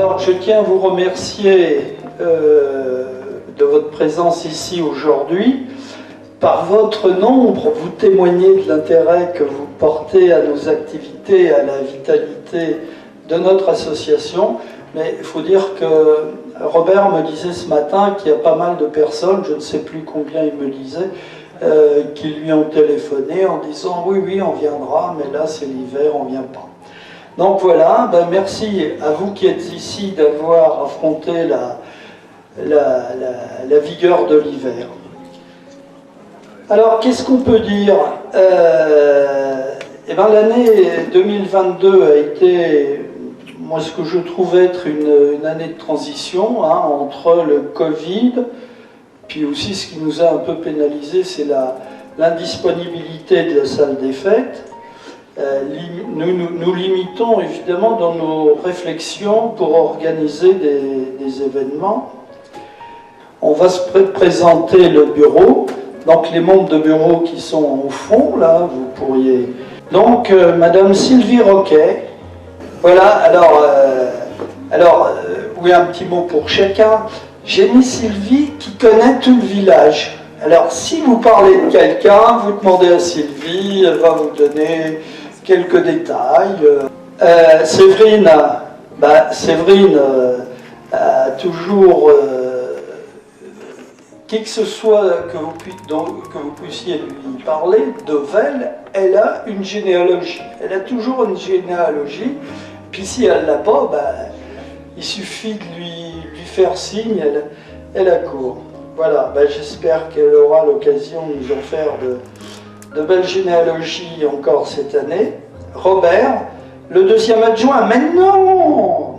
Alors, je tiens à vous remercier de votre présence ici aujourd'hui. Par votre nombre, vous témoignez de l'intérêt que vous portez à nos activités, à la vitalité de notre association. Mais il faut dire que Robert me disait ce matin qu'il y a pas mal de personnes, je ne sais plus combien il me disait, qui lui ont téléphoné en disant « Oui, oui, on viendra, mais là c'est l'hiver, on ne vient pas ». Donc voilà, merci à vous qui êtes ici d'avoir affronté la vigueur de l'hiver. Alors, qu'est-ce qu'on peut dire? L'année 2022 a été, moi, ce que je trouve être une année de transition entre le Covid, puis aussi ce qui nous a un peu pénalisé, c'est l'indisponibilité de la salle des fêtes. Nous limitons évidemment dans nos réflexions pour organiser des événements. On va se présenter le bureau. Donc les membres de bureau qui sont au fond, là, vous pourriez... Donc, Madame Sylvie Roquet. Voilà, oui, un petit mot pour chacun. J'ai mis Sylvie qui connaît tout le village. Alors, si vous parlez de quelqu'un, vous demandez à Sylvie, elle va vous donner quelques détails. Séverine, Séverine a toujours... qui que ce soit que vous puissiez lui parler, d'Ovel, elle a une généalogie. Elle a toujours une généalogie. Puis si elle ne l'a pas, il suffit de lui faire signe, elle accourt. Voilà, j'espère qu'elle aura l'occasion de nous en faire de belles généalogies encore cette année. Robert, le deuxième adjoint, mais non,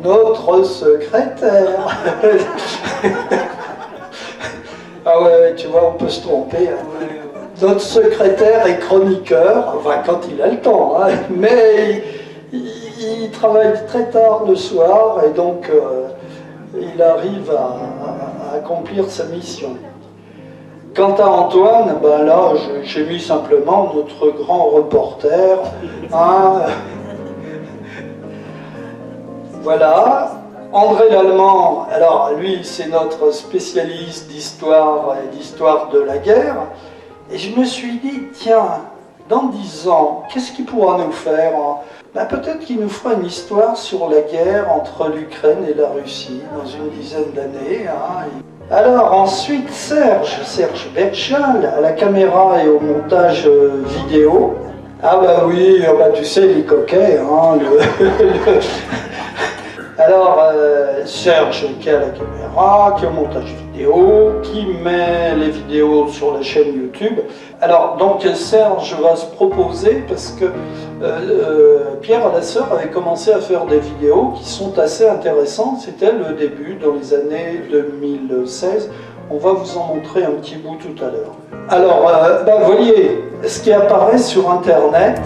notre secrétaire. Ah ouais, tu vois, on peut se tromper. Notre secrétaire est chroniqueur, enfin quand il a le temps, mais il travaille très tard le soir et donc il arrive à accomplir sa mission. Quant à Antoine, là j'ai mis simplement notre grand reporter. Voilà. André Lallemand, alors lui c'est notre spécialiste d'histoire et d'histoire de la guerre. Et je me suis dit, tiens, dans 10 ans, qu'est-ce qu'il pourra nous faire? Peut-être qu'il nous fera une histoire sur la guerre entre l'Ukraine et la Russie dans une dizaine d'années. Alors ensuite Serge Berchal à la caméra et au montage vidéo. Oui, tu sais les coquets, Alors, Serge qui est à la caméra, qui est au montage vidéo, qui met les vidéos sur la chaîne YouTube. Alors, donc Serge va se proposer parce que Pierre Alasseur avait commencé à faire des vidéos qui sont assez intéressantes. C'était le début, dans les années 2016. On va vous en montrer un petit bout tout à l'heure. Alors, vous voyez, ce qui apparaît sur Internet,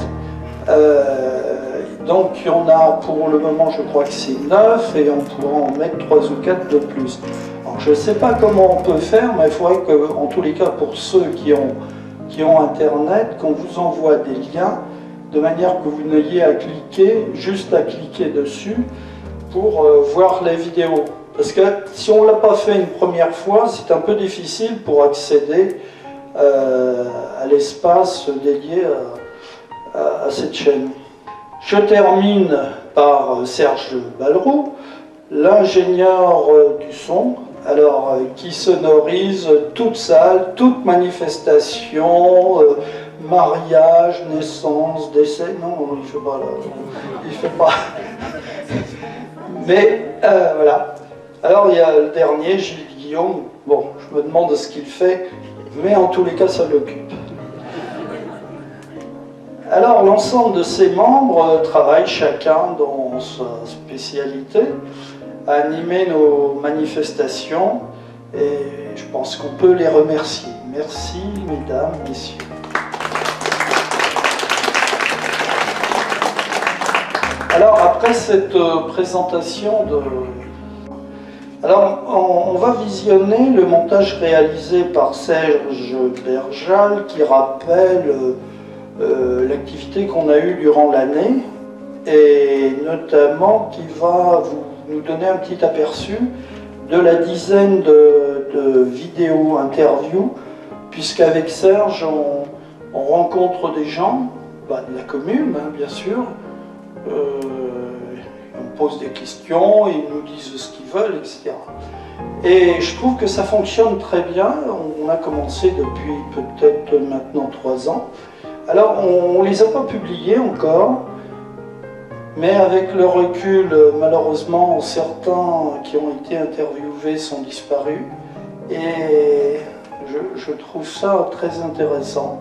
donc on a pour le moment, je crois que c'est 9 et on pourra en mettre 3 ou 4 de plus. Alors je ne sais pas comment on peut faire, mais il faudrait que, en tous les cas pour ceux qui ont Internet, qu'on vous envoie des liens de manière que vous n'ayez à cliquer, juste à cliquer dessus pour voir les vidéos. Parce que si on ne l'a pas fait une première fois, c'est un peu difficile pour accéder à l'espace dédié à cette chaîne. Je termine par Serge Balleroux, l'ingénieur du son, qui sonorise toute salle, toute manifestation, mariage, naissance, décès. Non, il ne fait pas là. Il fait pas. Mais voilà. Alors il y a le dernier, Gilles Guillaume. Bon, je me demande ce qu'il fait, mais en tous les cas, ça l'occupe. Alors l'ensemble de ces membres travaillent chacun dans sa spécialité à animer nos manifestations et je pense qu'on peut les remercier. Merci mesdames, messieurs. Alors après cette présentation on va visionner le montage réalisé par Serge Berchal qui rappelle l'activité qu'on a eue durant l'année et notamment qui va vous nous donner un petit aperçu de la dizaine de vidéos interviews, puisqu'avec Serge, on rencontre des gens, de la commune, hein, bien sûr. On pose des questions, ils nous disent ce qu'ils veulent, etc. Et je trouve que ça fonctionne très bien. On a commencé depuis peut-être maintenant 3 ans. Alors, on ne les a pas publiés encore, mais avec le recul, malheureusement, certains qui ont été interviewés sont disparus. Et je trouve ça très intéressant.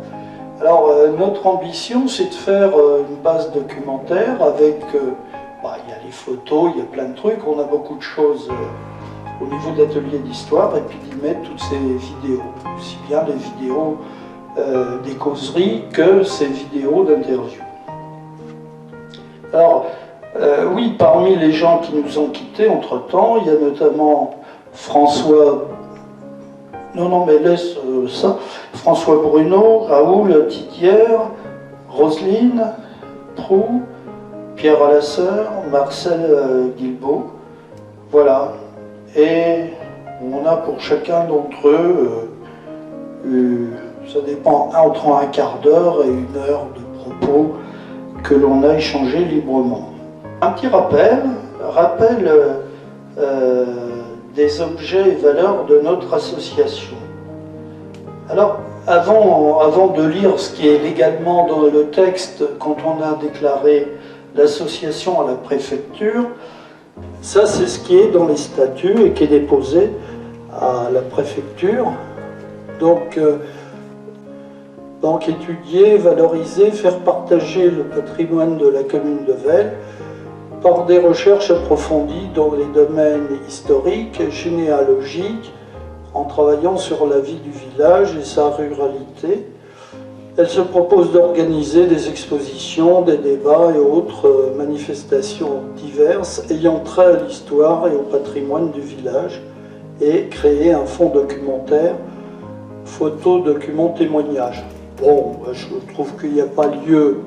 Alors, notre ambition, c'est de faire une base documentaire avec... il y a les photos, il y a plein de trucs, on a beaucoup de choses au niveau de l'atelier d'histoire, et puis d'y mettre toutes ces vidéos, aussi bien les vidéos des causeries que ces vidéos d'interview. Alors, oui, parmi les gens qui nous ont quittés entre-temps, il y a notamment François... Non, mais laisse ça. François Bruno, Raoul Tidière, Roselyne Prou, Pierre Alasseur, Marcel Guilbault. Voilà. Et on a pour chacun d'entre eux, ça dépend, entre un quart d'heure et 1 heure de propos que l'on a échangé librement. Un petit rappel des objets et valeurs de notre association. Alors, avant de lire ce qui est légalement dans le texte, quand on a déclaré l'association à la préfecture, ça c'est ce qui est dans les statuts et qui est déposé à la préfecture. Donc étudier, valoriser, faire partager le patrimoine de la commune de Velle par des recherches approfondies dans les domaines historiques, généalogiques, en travaillant sur la vie du village et sa ruralité. Elle se propose d'organiser des expositions, des débats et autres manifestations diverses ayant trait à l'histoire et au patrimoine du village et créer un fonds documentaire, photos, documents, témoignages. Bon, je trouve qu'il n'y a pas lieu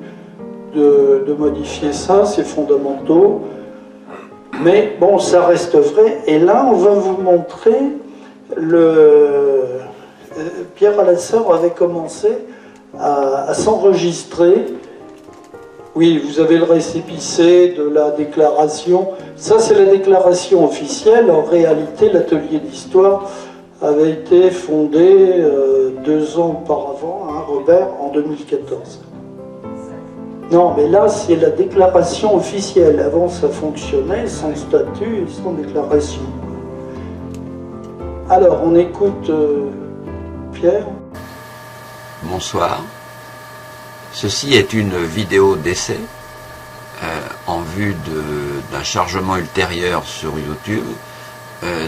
de modifier ça, c'est fondamentaux. Mais bon, ça reste vrai. Et là, on va vous montrer Pierre Alasseur avait commencé à s'enregistrer. Oui, vous avez le récépissé de la déclaration. Ça, c'est la déclaration officielle. En réalité, l'atelier d'histoire avait été fondé 2 ans auparavant, hein, Robert, en 2014. Non, mais là, c'est la déclaration officielle. Avant, ça fonctionnait sans statut et sans déclaration. Alors, on écoute Pierre. Bonsoir. Ceci est une vidéo d'essai en vue d'un chargement ultérieur sur YouTube.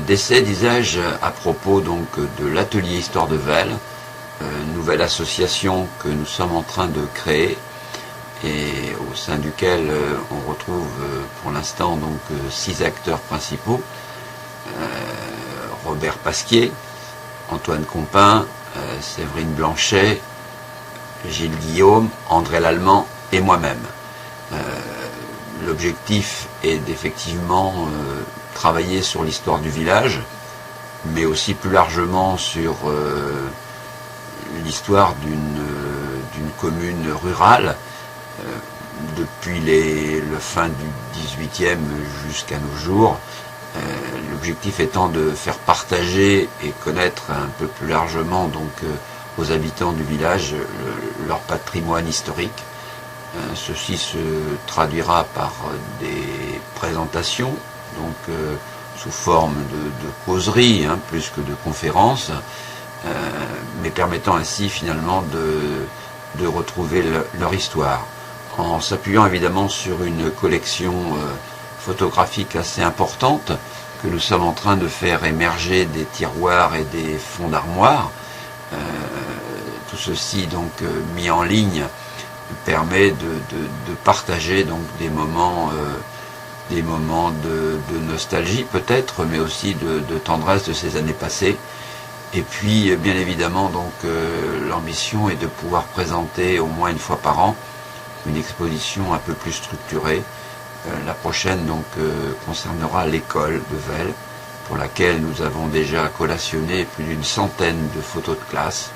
D'essai, disais-je, à propos donc de l'atelier Histoire de Velle, nouvelle association que nous sommes en train de créer et au sein duquel on retrouve pour l'instant donc 6 acteurs principaux. Robert Pasquier, Antoine Compin, Séverine Blanchet, Gilles Guillaume, André Lallemand et moi-même. L'objectif est d'effectivement travailler sur l'histoire du village, mais aussi plus largement sur l'histoire d'une commune rurale, depuis le fin du XVIIIe jusqu'à nos jours. L'objectif étant de faire partager et connaître un peu plus largement donc aux habitants du village leur patrimoine historique. Ceci se traduira par des présentations, donc sous forme de causeries, hein, plus que de conférences, mais permettant ainsi finalement de retrouver leur histoire, en s'appuyant évidemment sur une collection photographique assez importante que nous sommes en train de faire émerger des tiroirs et des fonds d'armoire. Tout ceci donc mis en ligne permet de partager donc des moments de nostalgie peut-être, mais aussi de tendresse de ces années passées. Et puis bien évidemment donc l'ambition est de pouvoir présenter au moins 1 fois par an une exposition un peu plus structurée La prochaine donc concernera l'école de Vels, pour laquelle nous avons déjà collationné plus d'une centaine de photos de classe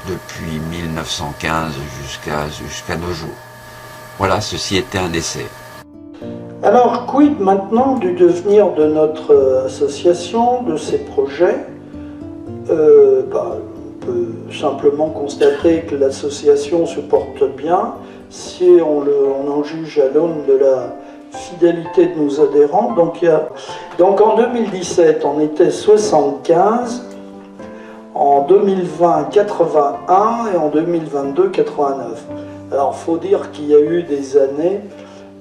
depuis 1915 jusqu'à nos jours. Voilà, ceci était un essai. Alors, quid maintenant du devenir de notre association, de ses projets? On peut simplement constater que l'association se porte bien, si on en juge à l'aune de la fidélité de nos adhérents. Donc en 2017, on était 75, en 2020, 81 et en 2022, 89. Alors, il faut dire qu'il y a eu des années,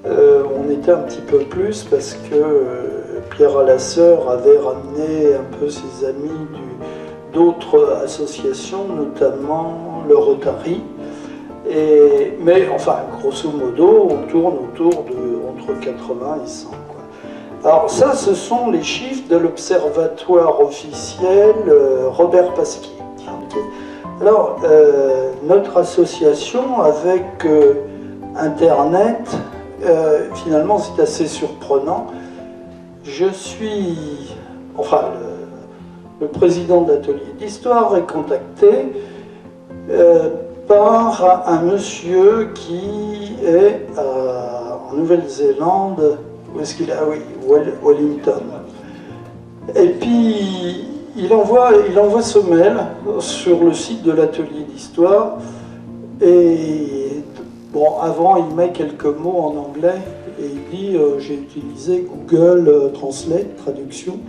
on était un petit peu plus parce que Pierre Alasseur avait ramené un peu ses amis d'autres associations, notamment le Rotary. Mais enfin, grosso modo, on tourne entre 80 et 100. Alors ça, ce sont les chiffres de l'observatoire officiel Robert Pasquier. Alors, notre association avec Internet, finalement c'est assez surprenant. Je suis, enfin, le président de l'atelier d'histoire est contacté par un monsieur qui est en Nouvelle-Zélande, où est-ce qu'il est? Ah oui, Wellington. Et puis il envoie ce mail sur le site de l'atelier d'histoire, et bon, avant il met quelques mots en anglais et il dit j'ai utilisé Google Translate, traduction,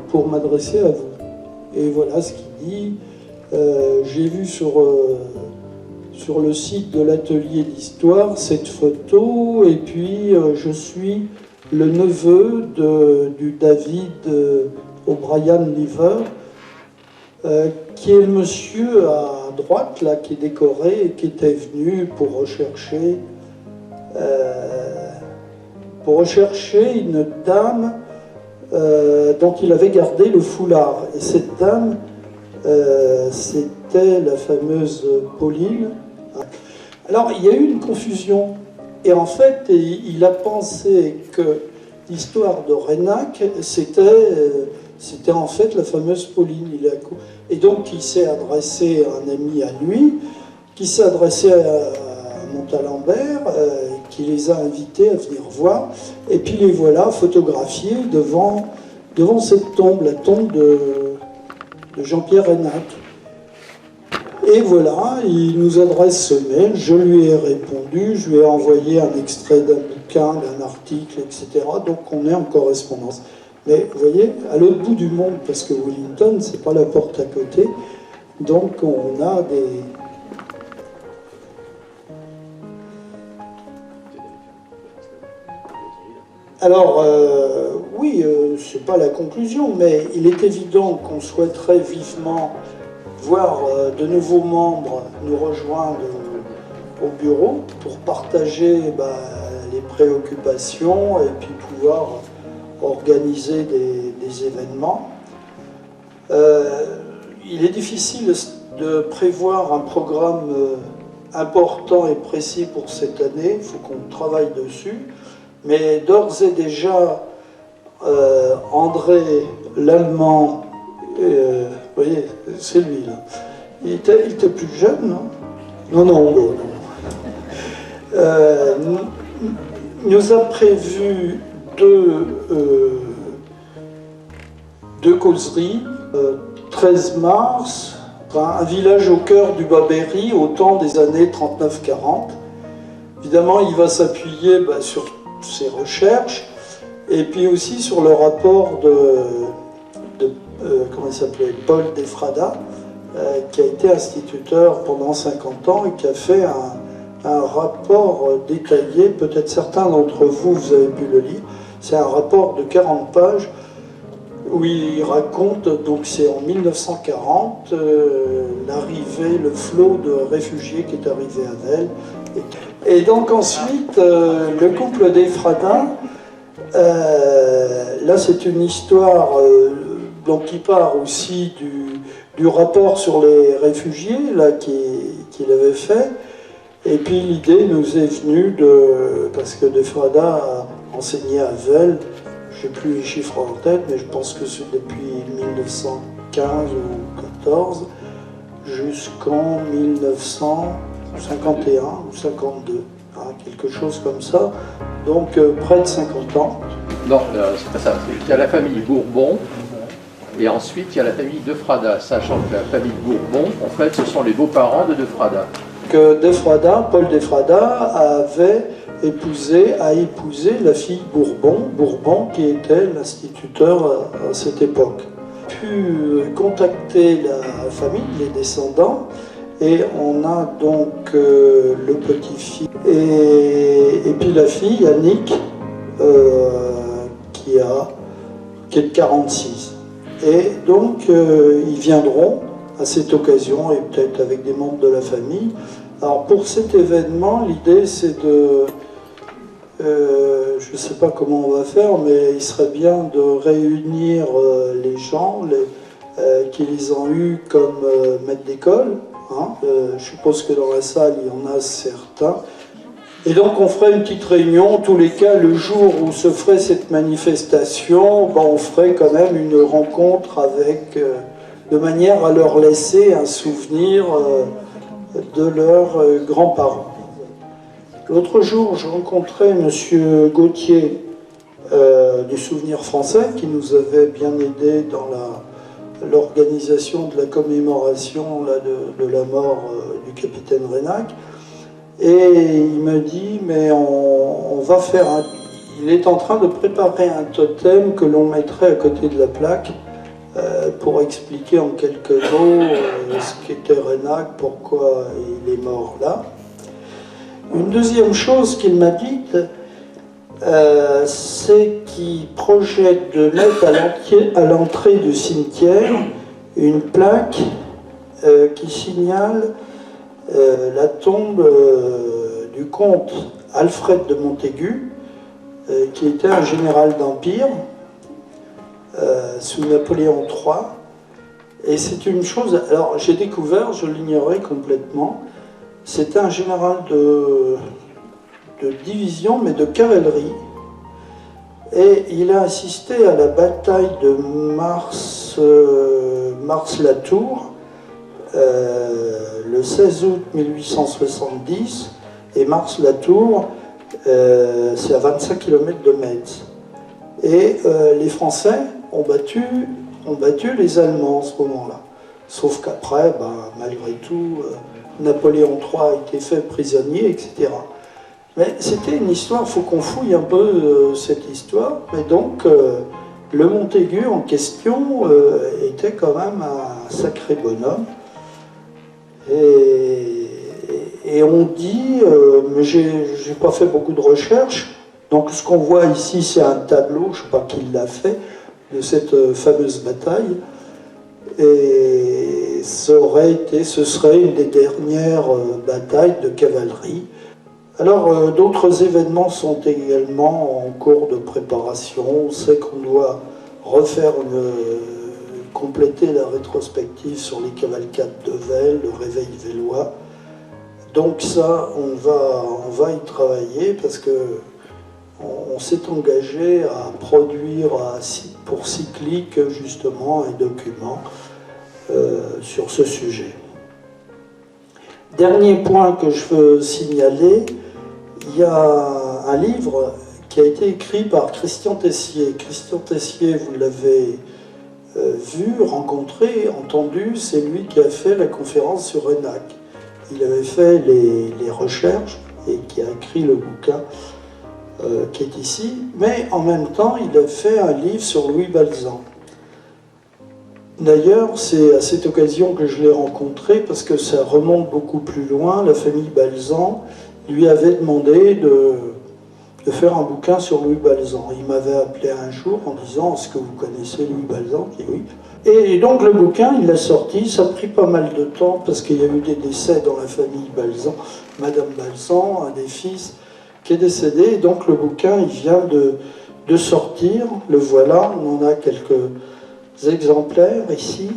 pour m'adresser à vous. Et voilà ce qu'il dit. J'ai vu sur le site de l'atelier d'histoire cette photo, et puis je suis le neveu du David O'Brien Lever, qui est le monsieur à droite là, qui est décoré et qui était venu pour rechercher une dame dont il avait gardé le foulard. Et cette dame, c'était la fameuse Pauline. Alors il y a eu une confusion, et en fait il a pensé que l'histoire de Raynac c'était en fait la fameuse Pauline. Et donc il s'est adressé à un ami à lui, qui s'est adressé à Montalembert, qui les a invités à venir voir, et puis les voilà photographiés devant cette tombe, la tombe de Jean-Pierre Raynac. Et voilà, il nous adresse ce mail, je lui ai répondu, je lui ai envoyé un extrait d'un bouquin, d'un article, etc. Donc on est en correspondance. Mais vous voyez, à l'autre bout du monde, parce que Wellington, c'est pas la porte à côté, donc on a des... Alors, oui, c'est pas la conclusion, mais il est évident qu'on souhaiterait vivement voir de nouveaux membres nous rejoindre au bureau pour partager les préoccupations et puis pouvoir organiser des événements. Il est difficile de prévoir un programme important et précis pour cette année, il faut qu'on travaille dessus, mais d'ores et déjà, André l'Allemand, vous voyez, c'est lui là. Il était plus jeune, non? Non. Nous a prévu deux causeries. 13 mars, un village au cœur du Bas-Berry au temps des années 39-40. Évidemment, il va s'appuyer sur ses recherches et puis aussi sur le rapport comment il s'appelait, Paul Defrada, qui a été instituteur pendant 50 ans et qui a fait un rapport détaillé. Peut-être certains d'entre vous avez pu le lire. C'est un rapport de 40 pages où il raconte, donc c'est en 1940, l'arrivée, le flot de réfugiés qui est arrivé à Vels. Et donc ensuite, le couple Defrada, là c'est une histoire donc qui part aussi du rapport sur les réfugiés là qu'il avait fait. Et puis l'idée nous est venue parce que De Frada a enseigné à Vels, je n'ai plus les chiffres en tête, mais je pense que c'est depuis 1915 ou 14 jusqu'en 1951 ou 52, hein, quelque chose comme ça, donc près de 50 ans. Non, c'est pas ça. Il y a la famille Bourbon, et ensuite il y a la famille De Frada, sachant que la famille Bourbon, en fait, ce sont les beaux-parents de Frada. Que De Frada, Paul De Frada a épousé la fille Bourbon qui était l'instituteur à cette époque. Pu contacter la famille, les descendants, et on a donc le petit-fils et puis la fille, Annick, qui est de 46. Et donc ils viendront à cette occasion, et peut-être avec des membres de la famille. Alors pour cet événement, l'idée c'est de... je ne sais pas comment on va faire, mais il serait bien de réunir les gens qui les ont eus comme maîtres d'école. Hein. Je suppose que dans la salle, il y en a certains. Et donc on ferait une petite réunion, en tous les cas, le jour où se ferait cette manifestation, ben, on ferait quand même une rencontre avec... de manière à leur laisser un souvenir de leurs grands-parents. L'autre jour, je rencontrais M. Gauthier du Souvenir français, qui nous avait bien aidé dans l'organisation de la commémoration là, de la mort du capitaine Reynac. Et il me dit, mais on va faire il est en train de préparer un totem que l'on mettrait à côté de la plaque pour expliquer en quelques mots ce qu'était Reynac, pourquoi il est mort là. Une deuxième chose qu'il m'a dite, c'est qu'il projette de mettre à l'entrée du cimetière une plaque qui signale la tombe du comte Alfred de Montaigu, qui était un général d'Empire, sous Napoléon III. Et c'est une chose, alors j'ai découvert, je l'ignorais complètement, c'était un général de division, mais de cavalerie. Et il a assisté à la bataille de Mars-la-Tour, le 16 août 1870, et Mars-la-Tour, c'est à 25 km de Metz. Et les Français ont battu les Allemands en ce moment-là. Sauf qu'après, malgré tout, Napoléon III a été fait prisonnier, etc. Mais c'était une histoire, il faut qu'on fouille un peu cette histoire. Mais donc, le Montaigu en question était quand même un sacré bonhomme. Et on dit, mais j'ai pas fait beaucoup de recherches, donc ce qu'on voit ici, c'est un tableau, je ne sais pas qui l'a fait, de cette fameuse bataille. Et ce serait une des dernières batailles de cavalerie. Alors, d'autres événements sont également en cours de préparation. On sait qu'on doit compléter la rétrospective sur les cavalcades de Vels, le réveil vélois. Donc ça, on va y travailler parce que on s'est engagé à produire pour Cyclique justement un document sur ce sujet. Dernier point que je veux signaler, il y a un livre qui a été écrit par Christian Tessier. Christian Tessier, vous l'avez vu, rencontré, entendu, c'est lui qui a fait la conférence sur Reynac. Il avait fait les recherches et qui a écrit le bouquin qui est ici, mais en même temps, il a fait un livre sur Louis Balzan. D'ailleurs, c'est à cette occasion que je l'ai rencontré, parce que ça remonte beaucoup plus loin. La famille Balzan lui avait demandé de faire un bouquin sur Louis Balzan. Il m'avait appelé un jour en disant « Est-ce que vous connaissez Louis Balzan ?» J'ai dit oui. Et donc le bouquin, il l'a sorti, ça a pris pas mal de temps, parce qu'il y a eu des décès dans la famille Balzan. Madame Balzan, un des fils, qui est décédé, et donc le bouquin, il vient de sortir, le voilà, on en a quelques exemplaires ici.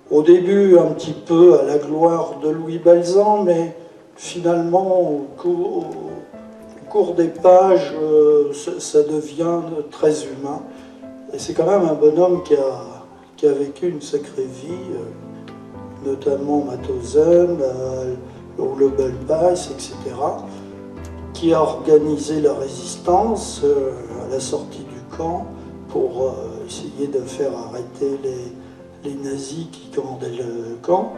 Au début, un petit peu à la gloire de Louis Balzan, mais finalement, au cours des pages, ça devient très humain. Et c'est quand même un bonhomme qui a vécu une sacrée vie, notamment Mauthausen, au Lobel Pass, etc., qui a organisé la résistance à la sortie du camp pour essayer de faire arrêter les nazis qui commandaient le camp.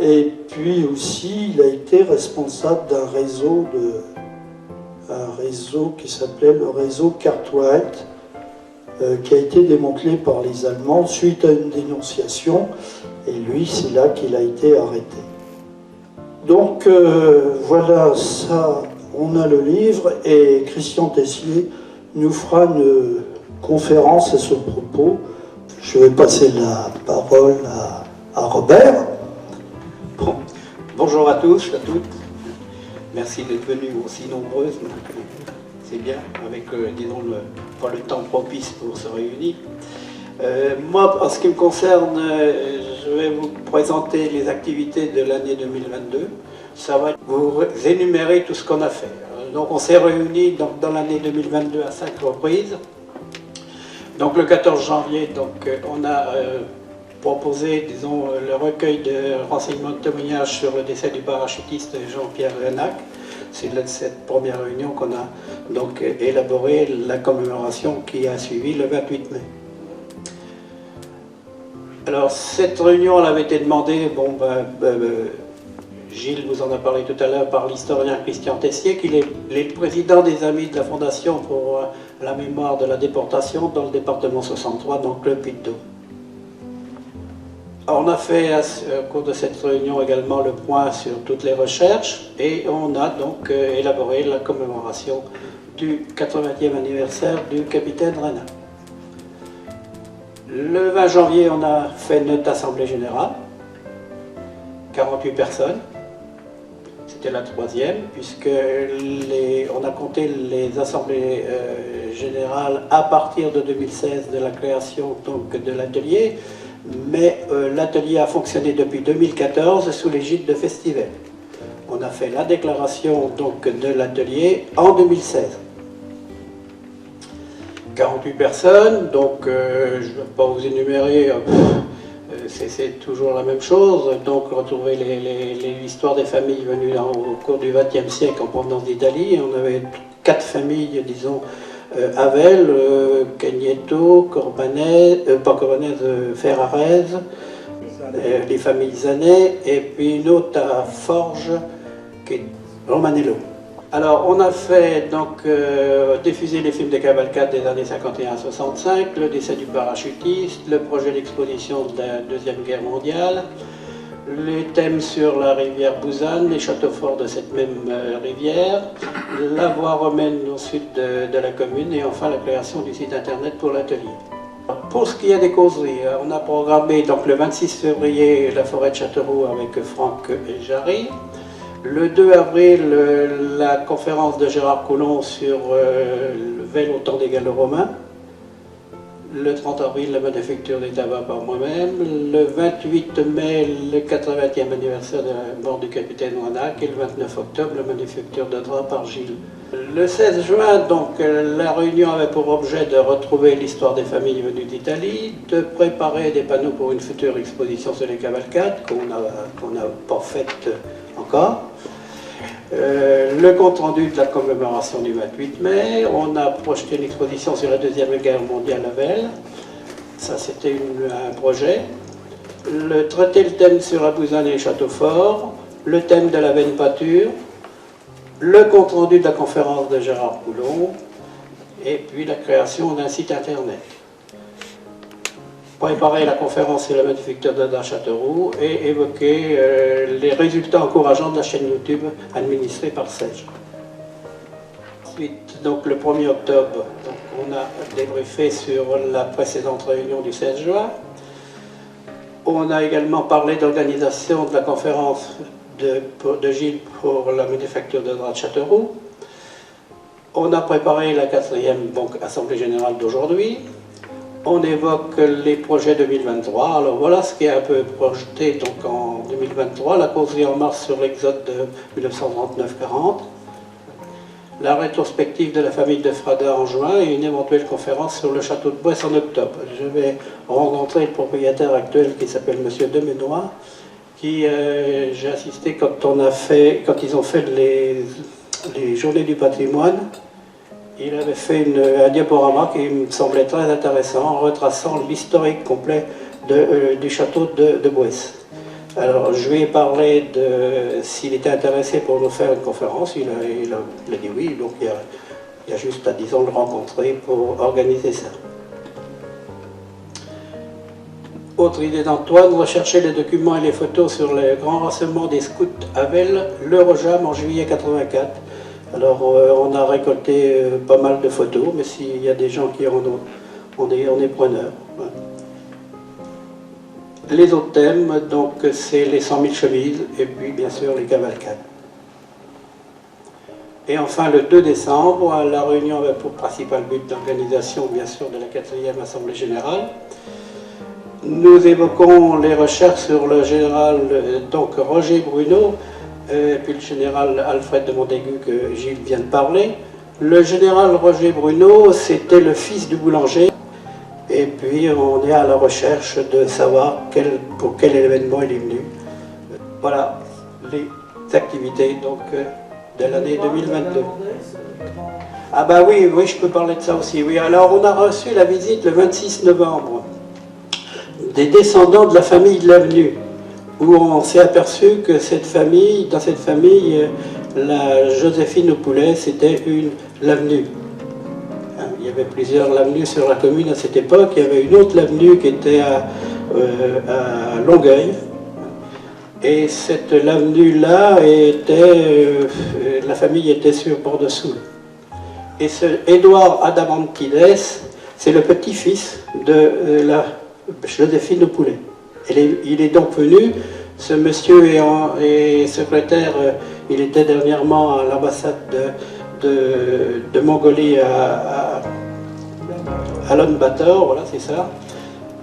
Et puis aussi, il a été responsable d'un réseau qui s'appelait le réseau Cartwright, qui a été démantelé par les Allemands suite à une dénonciation. Et lui, c'est là qu'il a été arrêté. Donc voilà, ça, on a le livre et Christian Tessier nous fera une conférence à ce propos. Je vais passer la parole à Robert. Bon. Bonjour à tous, à toutes. Merci d'être venus aussi nombreuses. C'est bien, avec disons, pas le temps propice pour se réunir. Moi, en ce qui me concerne, je vais vous présenter les activités de l'année 2022. Ça va vous énumérer tout ce qu'on a fait. Donc on s'est réunis dans l'année 2022 à 5 reprises. Donc le 14 janvier, on a proposé, disons, le recueil de renseignements de témoignages sur le décès du parachutiste Jean-Pierre Renac. C'est de cette première réunion qu'on a donc élaboré la commémoration qui a suivi le 28 mai. Alors cette réunion, elle avait été demandée, Gilles vous en a parlé tout à l'heure, par l'historien Christian Tessier, qui est le président des Amis de la Fondation pour la mémoire de la déportation dans le département 63, donc le Puy-de-Dôme. On a fait au cours de cette réunion également le point sur toutes les recherches et on a donc élaboré la commémoration du 80e anniversaire du capitaine Renac. Le 20 janvier, on a fait notre assemblée générale, 48 personnes. C'était la troisième, puisque on a compté les assemblées générales à partir de 2016 de la création donc, de l'atelier, mais l'atelier a fonctionné depuis 2014 sous l'égide de Festival. On a fait la déclaration donc, de l'atelier en 2016. 48 personnes, donc je ne vais pas vous énumérer, c'est toujours la même chose. Donc retrouver l'histoire des familles venues au cours du XXe siècle en provenance d'Italie. On avait 4 familles, disons, Havel, Cagnetto, Ferrarez, les familles Zanet, et puis une autre à Forges, qui est Romanello. Alors, on a fait donc diffuser les films de cavalcade des années 51 à 65, le décès du parachutiste, le projet d'exposition de la Deuxième Guerre mondiale, les thèmes sur la rivière Bouzanne, les châteaux forts de cette même rivière, la voie romaine au sud de la commune et enfin la création du site internet pour l'atelier. Pour ce qui est des causeries, on a programmé donc le 26 février la forêt de Châteauroux avec Franck et Jarry. Le 2 avril, la conférence de Gérard Coulon sur le vélo au temps des Gallo-Romains. Le 30 avril, la manufacture des tabacs par moi-même. Le 28 mai, le 80e anniversaire de la mort du capitaine Renac. Et le 29 octobre, la manufacture de draps par Gilles. Le 16 juin, donc, la réunion avait pour objet de retrouver l'histoire des familles venues d'Italie, de préparer des panneaux pour une future exposition sur les cavalcades, qu'on n'a pas faite encore. Le compte-rendu de la commémoration du 28 mai, on a projeté une exposition sur la Deuxième Guerre mondiale à Vels, ça c'était un projet. Traiter le thème sur la Bouzanne et les châteaux forts, le thème de la veine pâture, le compte-rendu de la conférence de Gérard Coulon, et puis la création d'un site internet. Préparer la conférence sur la manufacture de Châteauroux et évoquer les résultats encourageants de la chaîne YouTube administrée par Serge. Ensuite, donc le 1er octobre, on a débriefé sur la précédente réunion du 16 juin. On a également parlé d'organisation de la conférence de Gilles pour la manufacture de draps de Châteauroux. On a préparé la 4e assemblée générale d'aujourd'hui. on évoque les projets 2023. Alors voilà ce qui est un peu projeté donc en 2023. La causerie en mars sur l'exode de 1939-40. La rétrospective de la famille de Frada en juin et une éventuelle conférence sur le château de Boisse en octobre. Je vais rencontrer le propriétaire actuel qui s'appelle M. Demenois, qui j'ai assisté quand ils ont fait les journées du patrimoine. Il avait fait un diaporama qui me semblait très intéressant, retraçant l'historique complet du château de Boisse. Alors, je lui ai parlé de s'il était intéressé pour nous faire une conférence. Il a dit oui, donc il y a juste à, disons, le rencontrer pour organiser ça. Autre idée d'Antoine, rechercher les documents et les photos sur le grand rassemblement des scouts à Vels, l'Eurojam en juillet 84. Alors, on a récolté pas mal de photos, mais s'il y a des gens qui en ont, on est preneurs. Ouais. Les autres thèmes, donc, c'est les 100 000 chemises et puis, bien sûr, les cavalcades. Et enfin, le 2 décembre, la réunion avait pour principal but d'organisation, bien sûr, de la 4e Assemblée Générale. Nous évoquons les recherches sur le général donc Roger Bruneau, puis le général Alfred de Montaigu que Gilles vient de parler. Le général Roger Bruneau, c'était le fils du boulanger. Et puis on est à la recherche de savoir pour quel événement il est venu. Voilà les activités donc, de l'année 2022. Ah bah oui, je peux parler de ça aussi. Oui, alors on a reçu la visite le 26 novembre des descendants de la famille de l'Avenue, où on s'est aperçu que dans cette famille, la Joséphine au poulet, c'était l'Avenue. Il y avait plusieurs Lavenues sur la commune à cette époque. Il y avait une autre Lavenue qui était à Longueuil. Et cette Lavenue-là, la famille était sur Port-de-Soule. Et ce Édouard Adamantides, c'est le petit-fils de la Joséphine au poulet. Il est donc venu, ce monsieur est secrétaire, il était dernièrement à l'ambassade de Mongolie à Ulaanbaatar, voilà, c'est ça.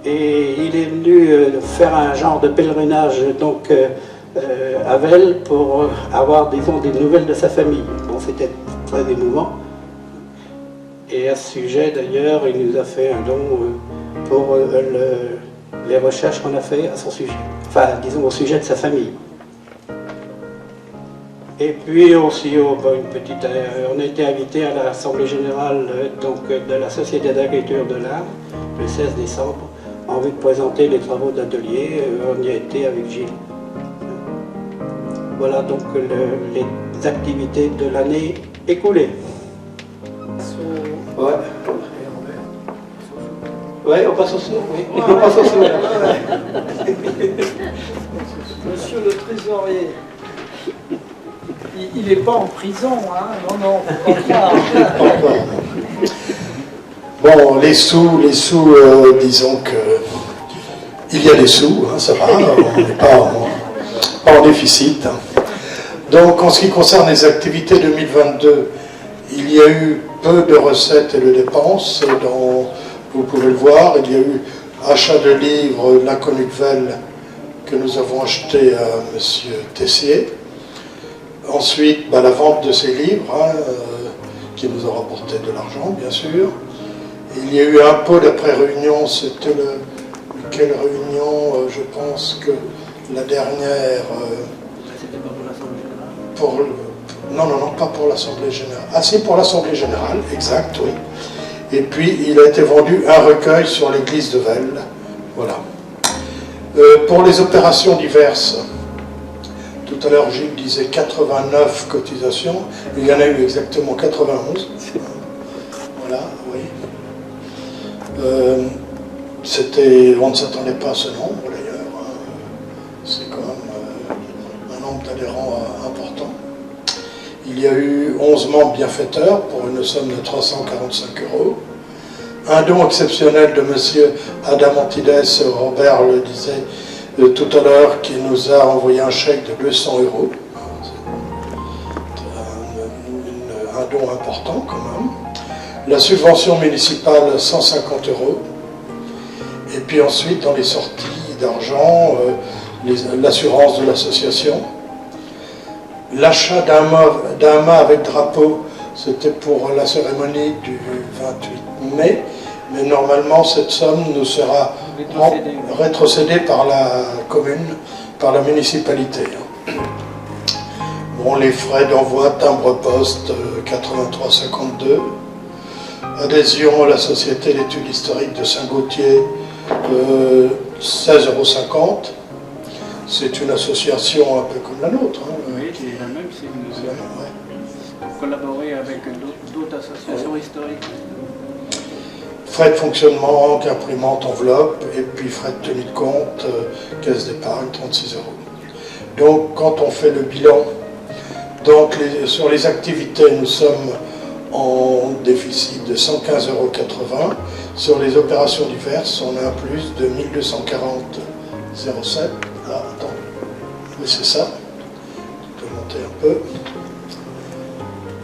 Et il est venu faire un genre de pèlerinage donc, à Vels pour avoir, disons, des nouvelles de sa famille. Bon, c'était très émouvant. Et à ce sujet, d'ailleurs, il nous a fait un don pour les recherches qu'on a fait à son sujet. Enfin, disons, au sujet de sa famille. Et puis aussi, on a été invité à l'Assemblée Générale donc, de la Société d'Agriculture de l'Ain, le 16 décembre, en vue de présenter les travaux d'atelier. On y a été avec Gilles. Voilà donc les activités de l'année écoulée. Ouais. Ouais, on passe au sourd, oui. On passe au sourd. Monsieur le trésorier, il n'est pas en prison, hein? Non, faut pas croire. Bon, les sous, disons que il y a des sous, hein, ça va, on n'est pas en déficit. Hein. Donc, en ce qui concerne les activités 2022, il y a eu peu de recettes et de dépenses, vous pouvez le voir. Il y a eu achat de livres, L'inconnu de Vels, que nous avons acheté à M. Tessier. Ensuite, la vente de ces livres, qui nous a rapporté de l'argent, bien sûr. Il y a eu un pot d'après-réunion, c'était quelle réunion, je pense que la dernière... C'était pas pour l'Assemblée Générale? Non, pas pour l'Assemblée Générale. Ah si, pour l'Assemblée Générale, exact, oui. Et puis, il a été vendu un recueil sur l'église de Vels. Voilà. Pour les opérations diverses, tout à l'heure, Gilles disait 89 cotisations. Il y en a eu exactement 91. Voilà, oui. On ne s'attendait pas à ce nombre, d'ailleurs. C'est quand même un nombre d'adhérents important. Il y a eu 11 membres bienfaiteurs pour une somme de 345 €. Un don exceptionnel de M. Adamantides, Robert le disait tout à l'heure, qui nous a envoyé un chèque de 200 €. Un don important quand même. La subvention municipale, 150 €. Et puis ensuite, dans les sorties d'argent, l'assurance de l'association. L'achat d'un mât avec drapeau, c'était pour la cérémonie du 28 mai. Mais normalement, cette somme nous sera rétrocédée par la commune, par la municipalité. Bon, les frais d'envoi, timbre-poste, 83,52. Adhésion à la Société d'études historiques de Saint-Gautier, 16,50 €. C'est une association un peu comme la nôtre. Oui, c'est la même, c'est une collaborer avec d'autres associations historiques. Frais de fonctionnement, imprimante, enveloppe, et puis frais de tenue de compte, caisse d'épargne, 36 €. Donc quand on fait le bilan, donc sur les activités, nous sommes en déficit de 115,80 €. Sur les opérations diverses, on a un plus de 1240,07 €. Ah, attends, oui c'est ça. On peut monter un peu.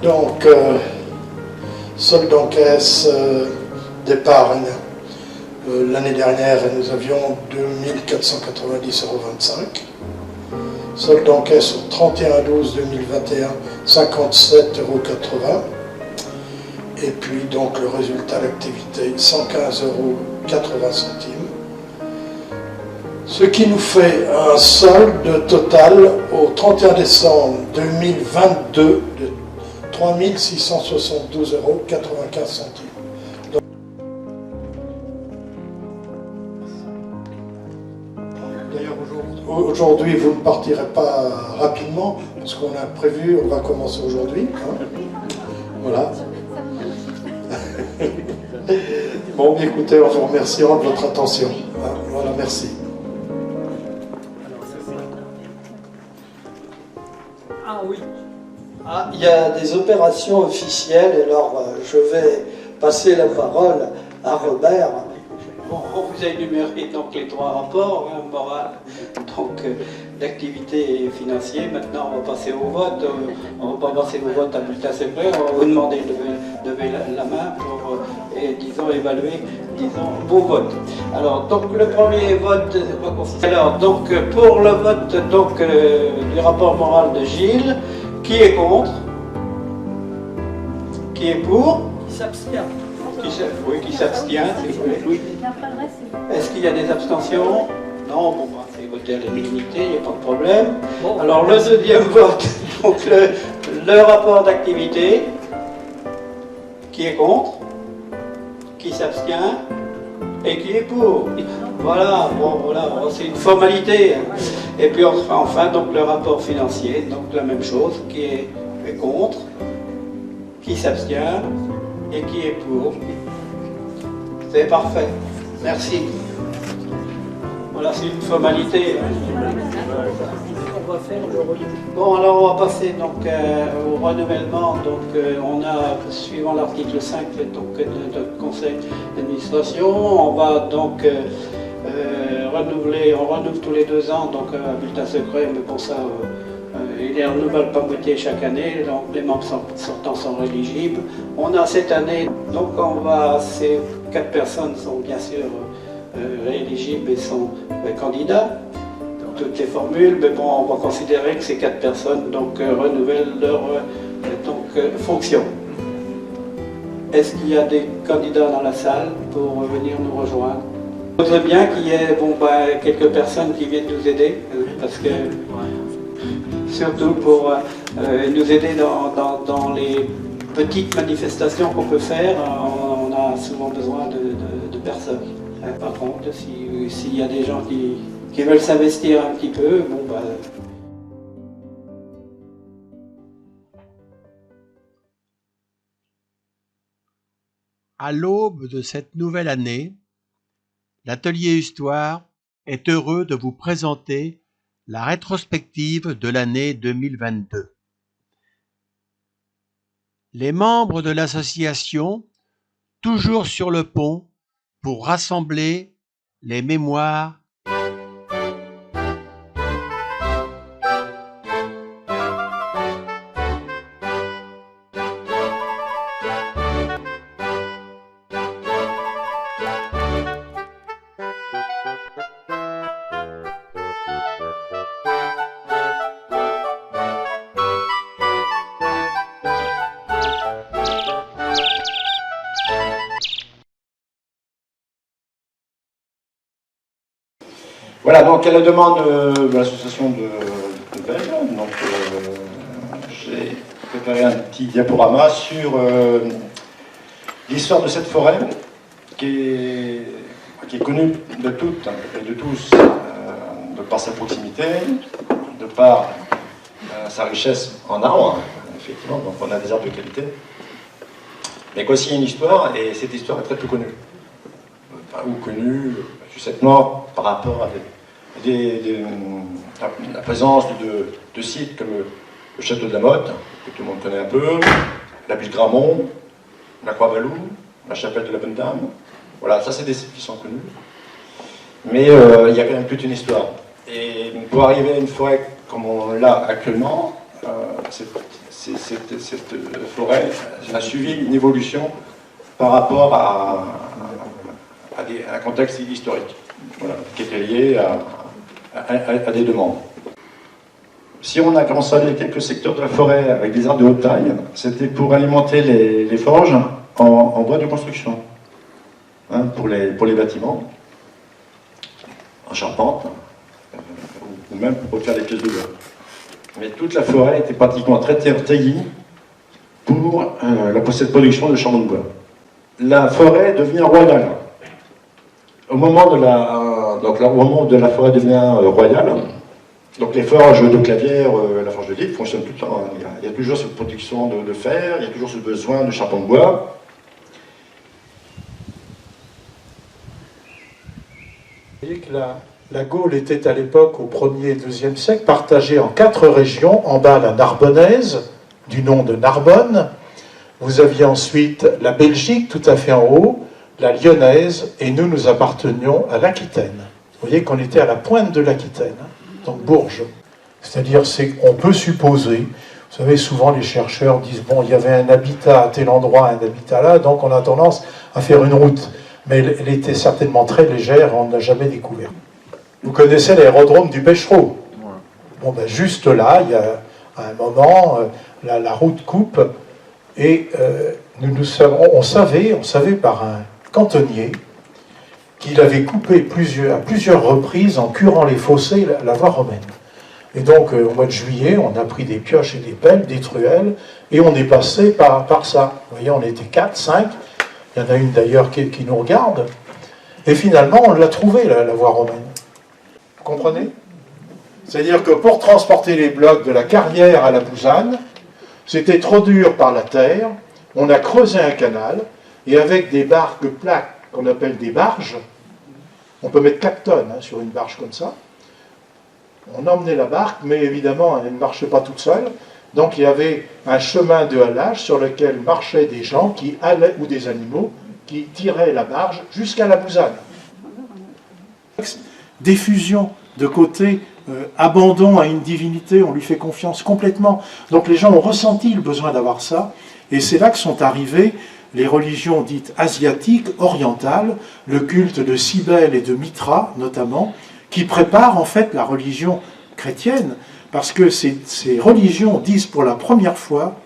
Donc, solde en caisse d'épargne. L'année dernière, nous avions 2490,25 €. Solde en caisse au 31/12/2021, 57,80 €. Et puis donc le résultat d'activité, 115,80 €. Ce qui nous fait un solde total au 31 décembre 2022 de 3672,95 €. D'ailleurs, aujourd'hui, vous ne partirez pas rapidement, parce qu'on a prévu, on va commencer aujourd'hui. Voilà. Bon, bien écoutez, on vous remerciera de votre attention. Voilà, merci. Ah oui. Ah, il y a des opérations officielles, alors je vais passer la parole à Robert. Bon, on vous a énuméré donc les trois rapports, moral, donc d'activité et financier. Maintenant, on va passer au vote. On ne va pas passer au vote à bulletin secret. On va vous demander de lever la main pour, et, disons, évaluer, disons, vos votes. Alors, donc, le premier vote va consister. Alors, donc, pour le vote donc, du rapport moral de Gilles, qui est contre? Qui est pour? Qui s'abstient. Oui, qui s'abstient, si vous voulez. Est-ce qu'il y a des abstentions? Non, bon, bah, c'est voté à l'unanimité, il n'y a pas de problème. Bon, alors, le deuxième vote, donc le rapport d'activité, qui est contre? Qui s'abstient? Et qui est pour? Voilà, bon, voilà, c'est une formalité. Et puis enfin, donc le rapport financier, donc la même chose, qui est contre, qui s'abstient et qui est pour. C'est parfait. Merci. Voilà, c'est une formalité. on va faire le renouvellement. Bon, alors on va passer donc au renouvellement. Donc on a, suivant l'article 5 donc, de notre conseil d'administration, on va donc renouveler, on renouvelle tous les 2 ans, donc un bulletin secret, mais pour ça, il est renouvelle pas moitié chaque année, donc les membres sortants sont éligibles. On a cette année, donc ces 4 personnes sont bien sûr éligibles et sont candidats, toutes les formules, mais bon, on va considérer que ces 4 personnes donc, renouvellent leur fonction. Est-ce qu'il y a des candidats dans la salle pour venir nous rejoindre? Il faudrait bien qu'il y ait quelques personnes qui viennent nous aider, parce que surtout pour nous aider dans les petites manifestations qu'on peut faire, on a souvent besoin de personnes. Par contre, s'il y a des gens qui veulent s'investir un petit peu, À l'aube de cette nouvelle année, l'Atelier Histoire est heureux de vous présenter la rétrospective de l'année 2022. Les membres de l'association, toujours sur le pont pour rassembler les mémoires Voilà, donc à la demande de l'association de Belge, donc j'ai préparé un petit diaporama sur l'histoire de cette forêt qui est connue de toutes et de tous, de par sa proximité, de par sa richesse en arbres, effectivement, donc on a des arbres de qualité, mais qu'aussi une histoire, et cette histoire est très peu connue, ou connue sur cette nord par rapport à la présence de sites comme le château de la Motte, que tout le monde connaît un peu, la butte Gramont, la Croix-Vallou, la chapelle de la Bonne Dame. Voilà, ça c'est des sites qui sont connus. Mais il y a quand même toute une histoire. Et pour arriver à une forêt comme on l'a actuellement, cette forêt a suivi une évolution par rapport à un contexte historique, voilà, qui était lié à des demandes. Si on a conservé quelques secteurs de la forêt avec des arbres de haute taille, c'était pour alimenter les forges en bois de construction, hein, pour les bâtiments, en charpente, ou même pour faire des pièces de bois. Mais toute la forêt était pratiquement très taillie pour cette production de charbon de bois. La forêt devient royale. Au moment où la forêt devient royale, donc les forges de Clavière, la forge de Lille fonctionnent tout le temps. Il y a toujours cette production de fer, il y a toujours ce besoin de charbon de bois. Vous voyez que la Gaule était à l'époque, au 1er et 2e siècle, partagée en 4 régions. En bas, la Narbonnaise, du nom de Narbonne. Vous aviez ensuite la Belgique, tout à fait en haut, la Lyonnaise, et nous appartenions à l'Aquitaine. Vous voyez qu'on était à la pointe de l'Aquitaine, donc Bourges. C'est-à-dire, on peut supposer, vous savez, souvent les chercheurs disent, bon, il y avait un habitat à tel endroit, un habitat là, donc on a tendance à faire une route. Mais elle était certainement très légère, on n'a jamais découvert. Vous connaissez l'aérodrome du Pêchereau. Bon, ben, juste là, il y a un moment, la route coupe, et on savait par un cantonnier qu'il avait coupé à plusieurs reprises en curant les fossés la voie romaine. Et donc, au mois de juillet, on a pris des pioches et des pelles, des truelles, et on est passé par ça. Vous voyez, on était 4, 5, il y en a une d'ailleurs qui nous regarde, et finalement, on l'a trouvée, la voie romaine. Vous comprenez? C'est-à-dire que pour transporter les blocs de la carrière à la Bouzanne, c'était trop dur par la terre, on a creusé un canal, et avec des barques plaques qu'on appelle des barges, on peut mettre 4 tonnes sur une barge comme ça, on emmenait la barque, mais évidemment elle ne marchait pas toute seule, donc il y avait un chemin de halage sur lequel marchaient des gens qui allaient, ou des animaux, qui tiraient la barge jusqu'à la Bouzanne. Diffusion de côté, abandon à une divinité, on lui fait confiance complètement. Donc les gens ont ressenti le besoin d'avoir ça, et c'est là que sont arrivées les religions dites asiatiques, orientales, le culte de Cybèle et de Mitra notamment, qui préparent en fait la religion chrétienne, parce que ces religions disent pour la première fois,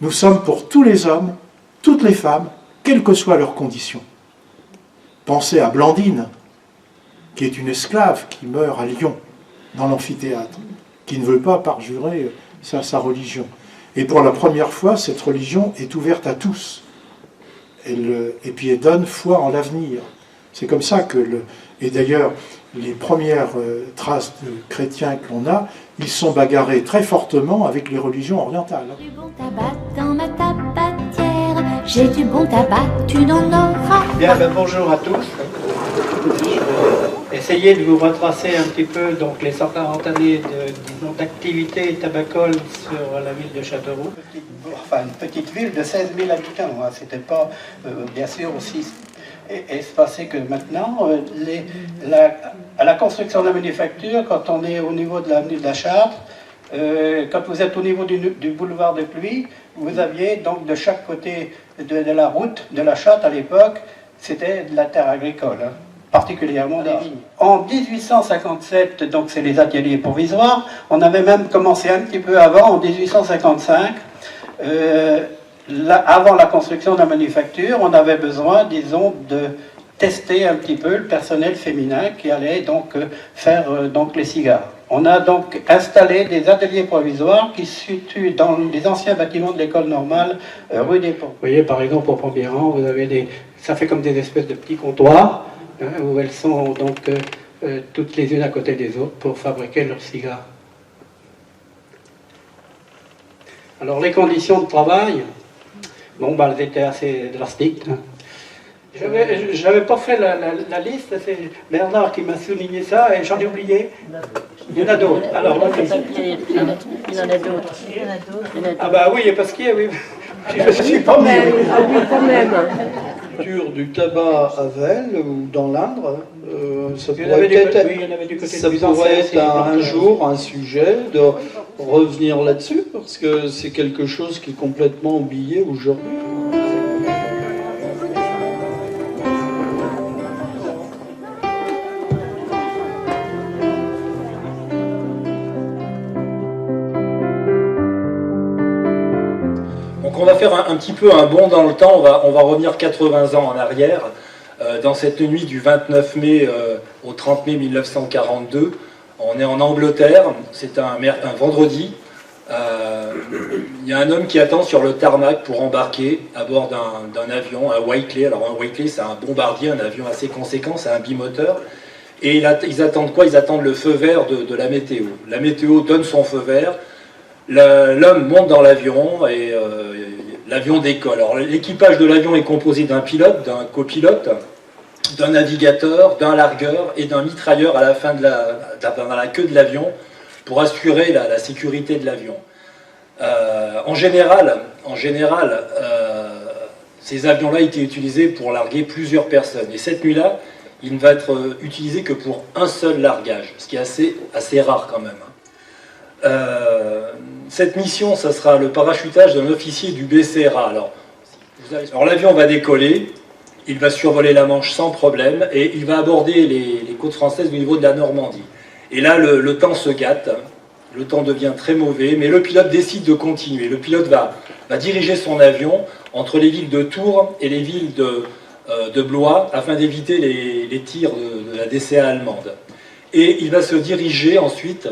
nous sommes pour tous les hommes, toutes les femmes, quelles que soient leurs conditions. Pensez à Blandine, qui est une esclave qui meurt à Lyon, dans l'amphithéâtre, qui ne veut pas parjurer sa religion. Et pour la première fois, cette religion est ouverte à tous. Et puis elle donne foi en l'avenir. C'est comme ça que... Et d'ailleurs, les premières traces de chrétiens que l'on a, ils sont bagarrés très fortement avec les religions orientales. J'ai du bon tabac dans ma tabatière, j'ai du bon tabac, tu n'en auras. Bien, bonjour à tous. Je vais essayer de vous retracer un petit peu donc, les 140 années d'activité tabacole sur la ville de Châteauroux. Une petite ville de 16 000 habitants, hein. C'était pas, bien sûr, aussi espacé que maintenant. À la construction de la manufacture, quand on est au niveau de l'avenue de la Châtre, quand vous êtes au niveau du boulevard de Pluie, vous aviez donc de chaque côté de la route de la Châtre à l'époque, c'était de la terre agricole, hein, particulièrement des vignes. En 1857, donc c'est les ateliers provisoires, on avait même commencé un petit peu avant, en 1855, avant la construction de la manufacture, on avait besoin, disons, de tester un petit peu le personnel féminin qui allait donc faire donc les cigares. On a donc installé des ateliers provisoires qui se situent dans les anciens bâtiments de l'école normale rue des Ponts. Vous voyez par exemple au premier rang, vous avez ça fait comme des espèces de petits comptoirs où elles sont donc toutes les unes à côté des autres pour fabriquer leurs cigares. Alors les conditions de travail, bon, bah, elles étaient assez drastiques. Je n'avais pas fait la liste, c'est Bernard qui m'a souligné ça et j'en ai oublié. Il y en a d'autres. Alors, il y en a d'autres. Ah bah oui, parce qu'il y a, oui. Je ne suis pas mis. Ah oui, quand même. Du tabac à Velle ou dans l'Indre, ça Il y en avait ça pourrait être un jour un sujet de revenir là-dessus, parce que c'est quelque chose qui est complètement oublié aujourd'hui. Donc on va faire un petit peu un bond dans le temps, on va revenir 80 ans en arrière, dans cette nuit du 29 mai au 30 mai 1942. On est en Angleterre, c'est un vendredi. Il y a un homme qui attend sur le tarmac pour embarquer à bord d'un avion, un Whiteley. Alors un Whiteley, c'est un bombardier, un avion assez conséquent, c'est un bimoteur. Et ils attendent quoi? Ils attendent le feu vert de la météo. La météo donne son feu vert. L'homme monte dans l'avion et l'avion décolle. Alors l'équipage de l'avion est composé d'un pilote, d'un copilote, d'un navigateur, d'un largueur et d'un mitrailleur à la fin dans la queue de l'avion pour assurer la sécurité de l'avion. En général, ces avions-là étaient utilisés pour larguer plusieurs personnes. Et cette nuit-là, il ne va être utilisé que pour un seul largage, ce qui est assez rare quand même. Cette mission, ça sera le parachutage d'un officier du BCRA. Alors l'avion va décoller, il va survoler la Manche sans problème et il va aborder les côtes françaises au niveau de la Normandie. Et là, le temps se gâte, le temps devient très mauvais, mais le pilote décide de continuer. Le pilote va diriger son avion entre les villes de Tours et les villes de Blois afin d'éviter les tirs de la DCA allemande. Et il va se diriger ensuite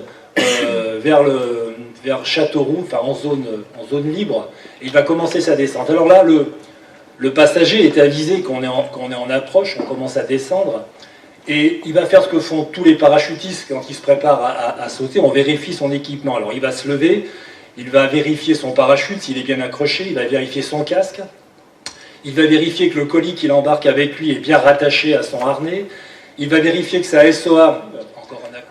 vers Châteauroux, enfin en zone libre, et il va commencer sa descente. Alors là, le passager est avisé qu'on est en approche, on commence à descendre, et il va faire ce que font tous les parachutistes quand ils se préparent à sauter, on vérifie son équipement. Alors il va se lever, il va vérifier son parachute, s'il est bien accroché, il va vérifier son casque, il va vérifier que le colis qu'il embarque avec lui est bien rattaché à son harnais, il va vérifier que sa SOA...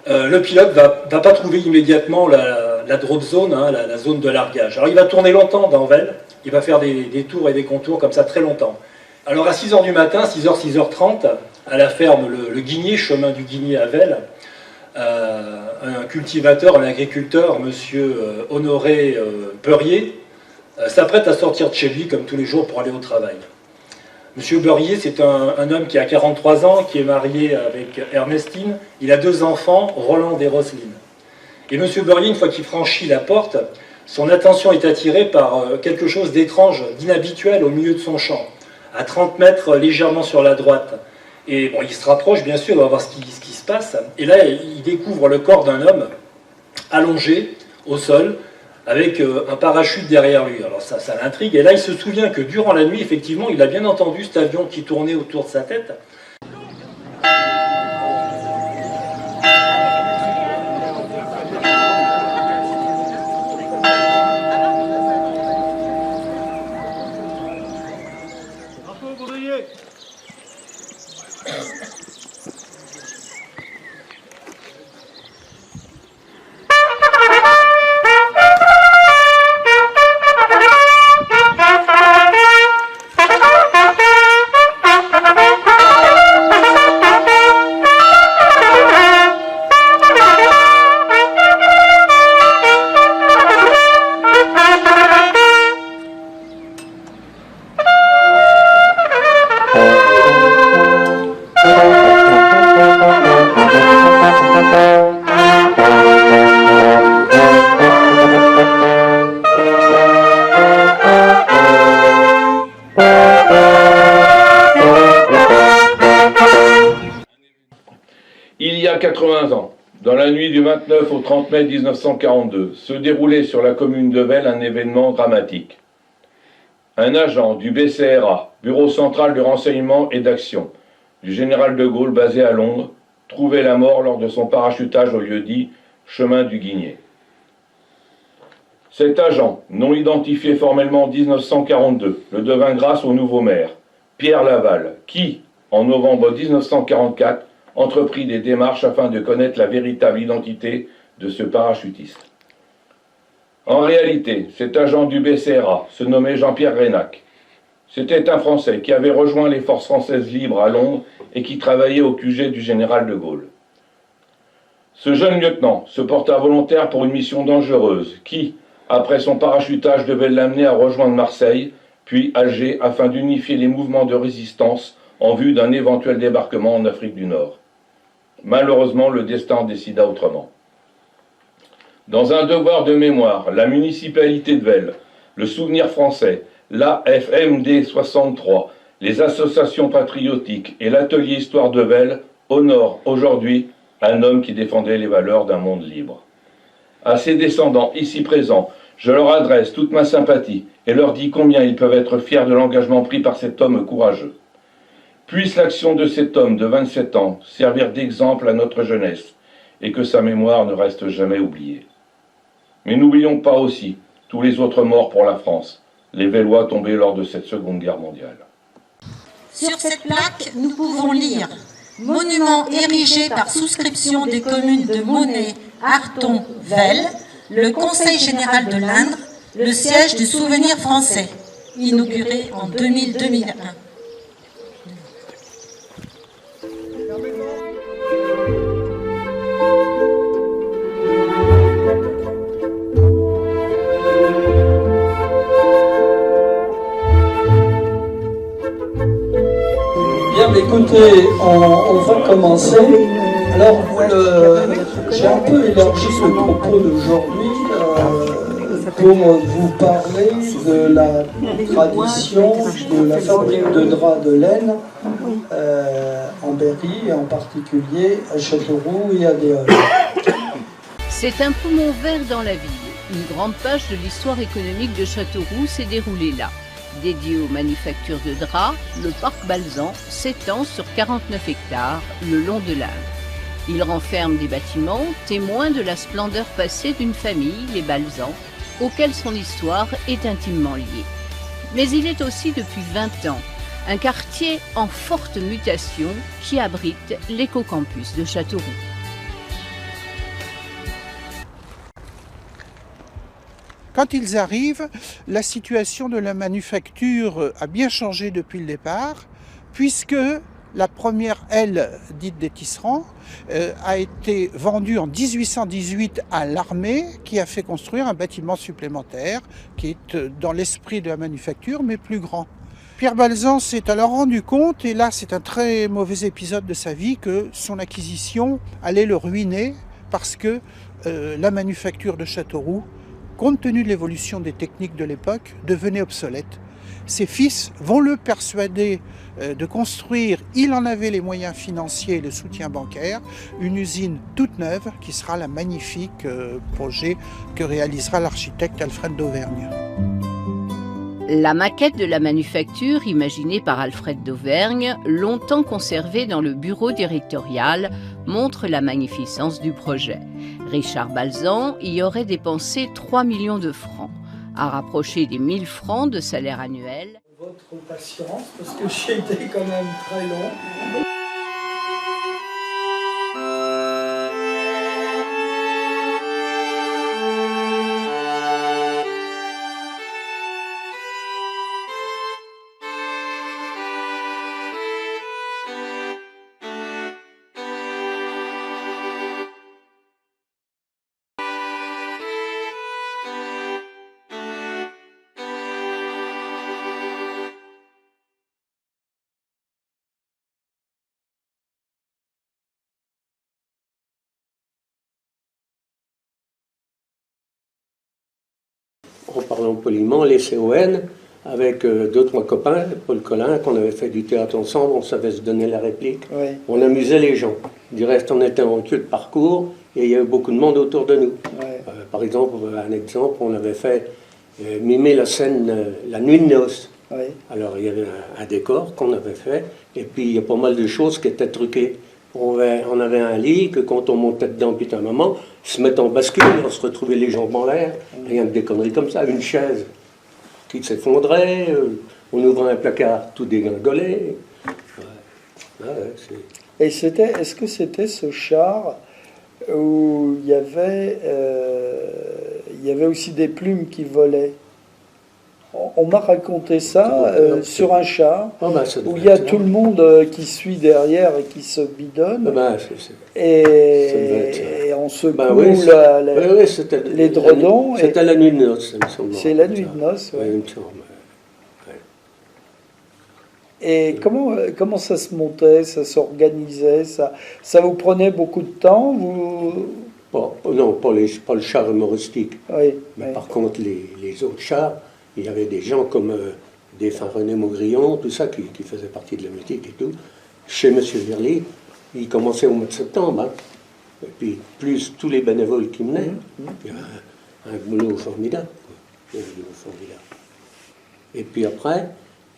le pilote va pas trouver immédiatement la drop zone, hein, la zone de largage. Alors il va tourner longtemps dans Velle, il va faire des tours et des contours comme ça très longtemps. Alors à 6h du matin, 6h, 6h30, à la ferme le Guigné, chemin du Guigné à Velle, un cultivateur, un agriculteur, monsieur Honoré Beurrier, s'apprête à sortir de chez lui comme tous les jours pour aller au travail. Monsieur Beurrier, c'est un homme qui a 43 ans, qui est marié avec Ernestine. Il a 2 enfants, Roland et Roselyne. Et Monsieur Beurrier, une fois qu'il franchit la porte, son attention est attirée par quelque chose d'étrange, d'inhabituel au milieu de son champ, à 30 mètres légèrement sur la droite. Et bon, il se rapproche, bien sûr, il va voir ce qui se passe. Et là, il découvre le corps d'un homme allongé au sol, avec un parachute derrière lui. Alors ça l'intrigue. Et là, il se souvient que durant la nuit, effectivement, il a bien entendu cet avion qui tournait autour de sa tête. 80 ans, dans la nuit du 29 au 30 mai 1942, se déroulait sur la commune de Vesle un événement dramatique. Un agent du BCRA, Bureau central du renseignement et d'action, du général de Gaulle basé à Londres, trouvait la mort lors de son parachutage au lieu-dit chemin du Guigné. Cet agent, non identifié formellement en 1942, le devint grâce au nouveau maire, Pierre Laval, qui, en novembre 1944, entreprit des démarches afin de connaître la véritable identité de ce parachutiste. En réalité, cet agent du BCRA se nommait Jean-Pierre Reynac. C'était un Français qui avait rejoint les forces françaises libres à Londres et qui travaillait au QG du général de Gaulle. Ce jeune lieutenant se porta volontaire pour une mission dangereuse qui, après son parachutage, devait l'amener à rejoindre Marseille, puis Alger, afin d'unifier les mouvements de résistance en vue d'un éventuel débarquement en Afrique du Nord. Malheureusement, le destin décida autrement. Dans un devoir de mémoire, la municipalité de Vesle, le Souvenir français, l'AFMD 63, les associations patriotiques et l'atelier Histoire de Vesle honorent aujourd'hui un homme qui défendait les valeurs d'un monde libre. À ses descendants ici présents, je leur adresse toute ma sympathie et leur dis combien ils peuvent être fiers de l'engagement pris par cet homme courageux. Puisse l'action de cet homme de 27 ans servir d'exemple à notre jeunesse et que sa mémoire ne reste jamais oubliée. Mais n'oublions pas aussi tous les autres morts pour la France, les Vélois tombés lors de cette Seconde Guerre mondiale. Sur cette plaque, nous pouvons lire « Monument érigé par souscription des communes de Monnet, Arthon, Vesle, le Conseil général de l'Indre, le siège du Souvenir français, inauguré en 2000-2001. » Bien, écoutez, on va commencer. Alors, j'ai un peu élargi le propos d'aujourd'hui pour vous parler de la tradition de la fabrique de draps de laine en Berry, et en particulier à Châteauroux et à Déol. C'est un poumon vert dans la ville. Une grande page de l'histoire économique de Châteauroux s'est déroulée là. Dédié aux manufactures de draps, le parc Balzan s'étend sur 49 hectares le long de l'Indre. Il renferme des bâtiments témoins de la splendeur passée d'une famille, les Balzan, auxquels son histoire est intimement liée. Mais il est aussi depuis 20 ans un quartier en forte mutation qui abrite l'éco-campus de Châteauroux. Quand ils arrivent, la situation de la manufacture a bien changé depuis le départ, puisque la première aile dite des tisserands a été vendue en 1818 à l'armée, qui a fait construire un bâtiment supplémentaire qui est dans l'esprit de la manufacture, mais plus grand. Pierre Balzan s'est alors rendu compte, et là c'est un très mauvais épisode de sa vie, que son acquisition allait le ruiner parce que la manufacture de Châteauroux, compte tenu de l'évolution des techniques de l'époque, devenait obsolète. Ses fils vont le persuader de construire, il en avait les moyens financiers et le soutien bancaire, une usine toute neuve qui sera le magnifique projet que réalisera l'architecte Alfred d'Auvergne. La maquette de la manufacture, imaginée par Alfred d'Auvergne, longtemps conservée dans le bureau directorial, montre la magnificence du projet. Richard Balzan y aurait dépensé 3 millions de francs, à rapprocher des 1000 francs de salaire annuel. Votre patience, parce que j'ai été quand même très long. En parlant poliment, les CON avec 2-3 copains, Paul Collin, qu'on avait fait du théâtre ensemble, on savait se donner la réplique. Oui. On amusait les gens. Du reste, on était en queue de parcours et il y avait beaucoup de monde autour de nous. Ouais. Par exemple, un exemple, on avait fait mimer la scène La Nuit de Noces. Oui. Alors, il y avait un décor qu'on avait fait, et puis il y a pas mal de choses qui étaient truquées. On avait un lit que quand on montait dedans, puis à un moment, se mettait en bascule, on se retrouvait les jambes en l'air, rien que des conneries comme ça, une chaise qui s'effondrait, on ouvrait un placard, tout dégringolait. Et est-ce que c'était ce char où il y avait aussi des plumes qui volaient? On m'a raconté ça sur un char, où il y a tout le monde qui suit derrière et qui se bidonne, et on secoue les dredons. C'était la nuit de noces, il me semble. C'est la nuit de noces, oui. Ouais, il me semble. Et comment ça se montait, ça s'organisait, ça vous prenait beaucoup de temps Non, pas le char humoristique. Oui, mais par contre, les autres chars, il y avait des gens comme René Maugrillon, tout ça, qui faisaient partie de la musique et tout. Chez M. Verly, il commençait au mois de septembre. Hein. Et puis, plus tous les bénévoles qui venaient, il y avait un boulot formidable. Et puis après,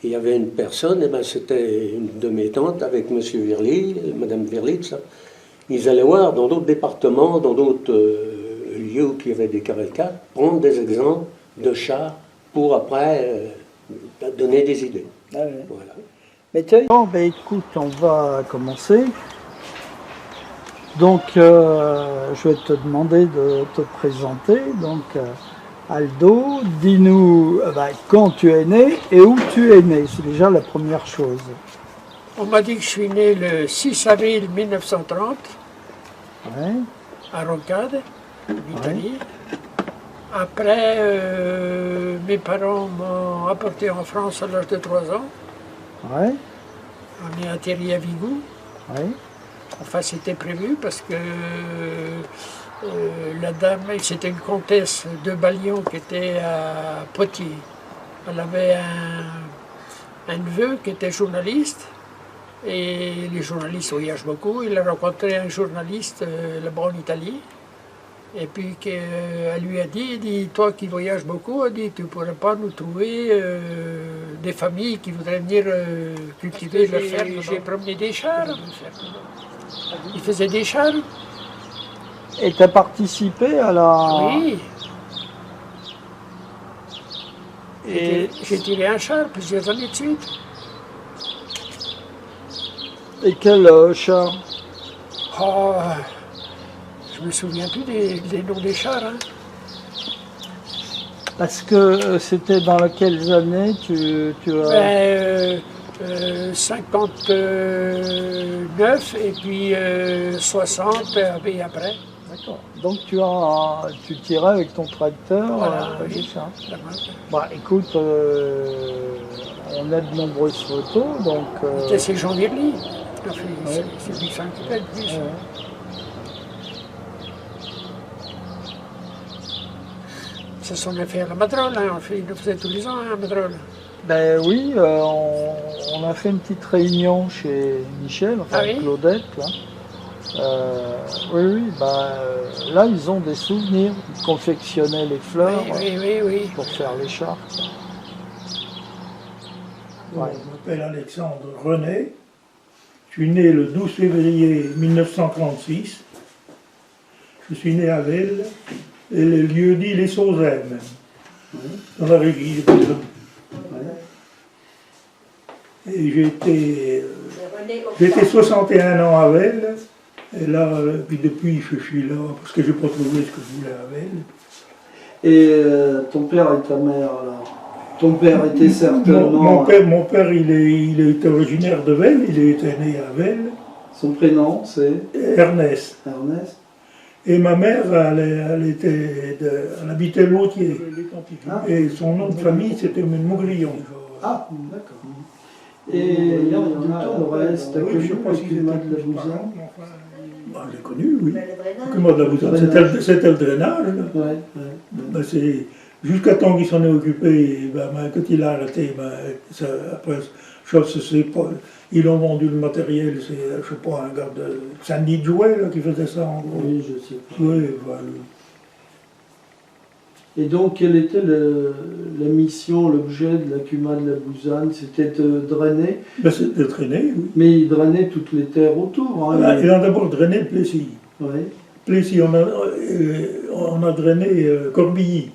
il y avait une personne, c'était une de mes tantes avec M. Verly, Mme Verly, tout ça. Ils allaient voir dans d'autres départements, dans d'autres lieux où il y avait des cavalcades, prendre des exemples de chars pour après donner des idées. Ah oui. Voilà. Mais bon, écoute, on va commencer. Donc, je vais te demander de te présenter. Donc, Aldo, dis-nous quand tu es né et où tu es né. C'est déjà la première chose. On m'a dit que je suis né le 6 avril 1930 à Roncade, en Italie. Après, mes parents m'ont apporté en France à l'âge de 3 ans. Ouais. On est atterri à Vigo. Ouais. Enfin, c'était prévu parce que la dame, c'était une comtesse de Ballion qui était à Poitiers. Elle avait un neveu qui était journaliste. Et les journalistes voyagent beaucoup. Il a rencontré un journaliste là-bas en Italie. Et puis elle lui a dit, toi qui voyages beaucoup, elle dit, tu ne pourrais pas nous trouver des familles qui voudraient venir cultiver leur ferme. J'ai promené des chars. Il faisait des chars. Et tu as participé à la... Oui. J'ai tiré un char plusieurs années de suite. Et quel char? Oh, je me souviens plus des noms des chars. Hein. Parce que c'était dans quelles années tu as... 59 et puis 60 et après. D'accord. Donc tu tirais avec ton tracteur. Voilà, oui. Ça. Écoute, on a de nombreuses photos, donc... C'est Jean Verly. C'est lui qui fait le plus. C'est son affaire, la Madrole, hein. Il le faisait tous les ans, hein, Madrole. Ben oui, on a fait une petite réunion chez Michel, Claudette, là. Là ils ont des souvenirs, ils confectionnaient les fleurs pour faire les chars. Ouais. Je m'appelle Alexandre René, je suis né le 12 février 1936, je suis né à Velle, et le lieu dit les Sauzets même, dans la régie. Et j'ai été 61 ans à Velle, et là, puis depuis je suis là, parce que je n'ai pas trouvé ce que je voulais à Velle. Et ton père et ta mère, alors? Ton père était certainement... Mon père il est originaire de Velle, il était né à Velle. Son prénom, c'est? Ernest. Ernest. Et ma mère, elle habitait Lautier. Et son nom de famille, c'était Maugrillon. Ah, d'accord. Et il y en a tout le reste. T'as connu Cumas de la Bouzanne? Je l'ai connu, oui. Cumas de la Bouzanne, c'était le drainage. Jusqu'à temps qu'il s'en est occupé, quand il a arrêté, après, ils ont vendu le matériel, c'est, je sais pas, un gars de Sandy Jouet qui faisait ça en gros. Oui, je sais. Oui, voilà. Et donc, quelle était la mission, l'objet de la Cuma de la Bouzanne? C'était de drainer? C'était de drainer, oui. Mais il drainait toutes les terres autour. Hein, il a d'abord drainé Plessis. Oui. Plessis, on a drainé Corbilly.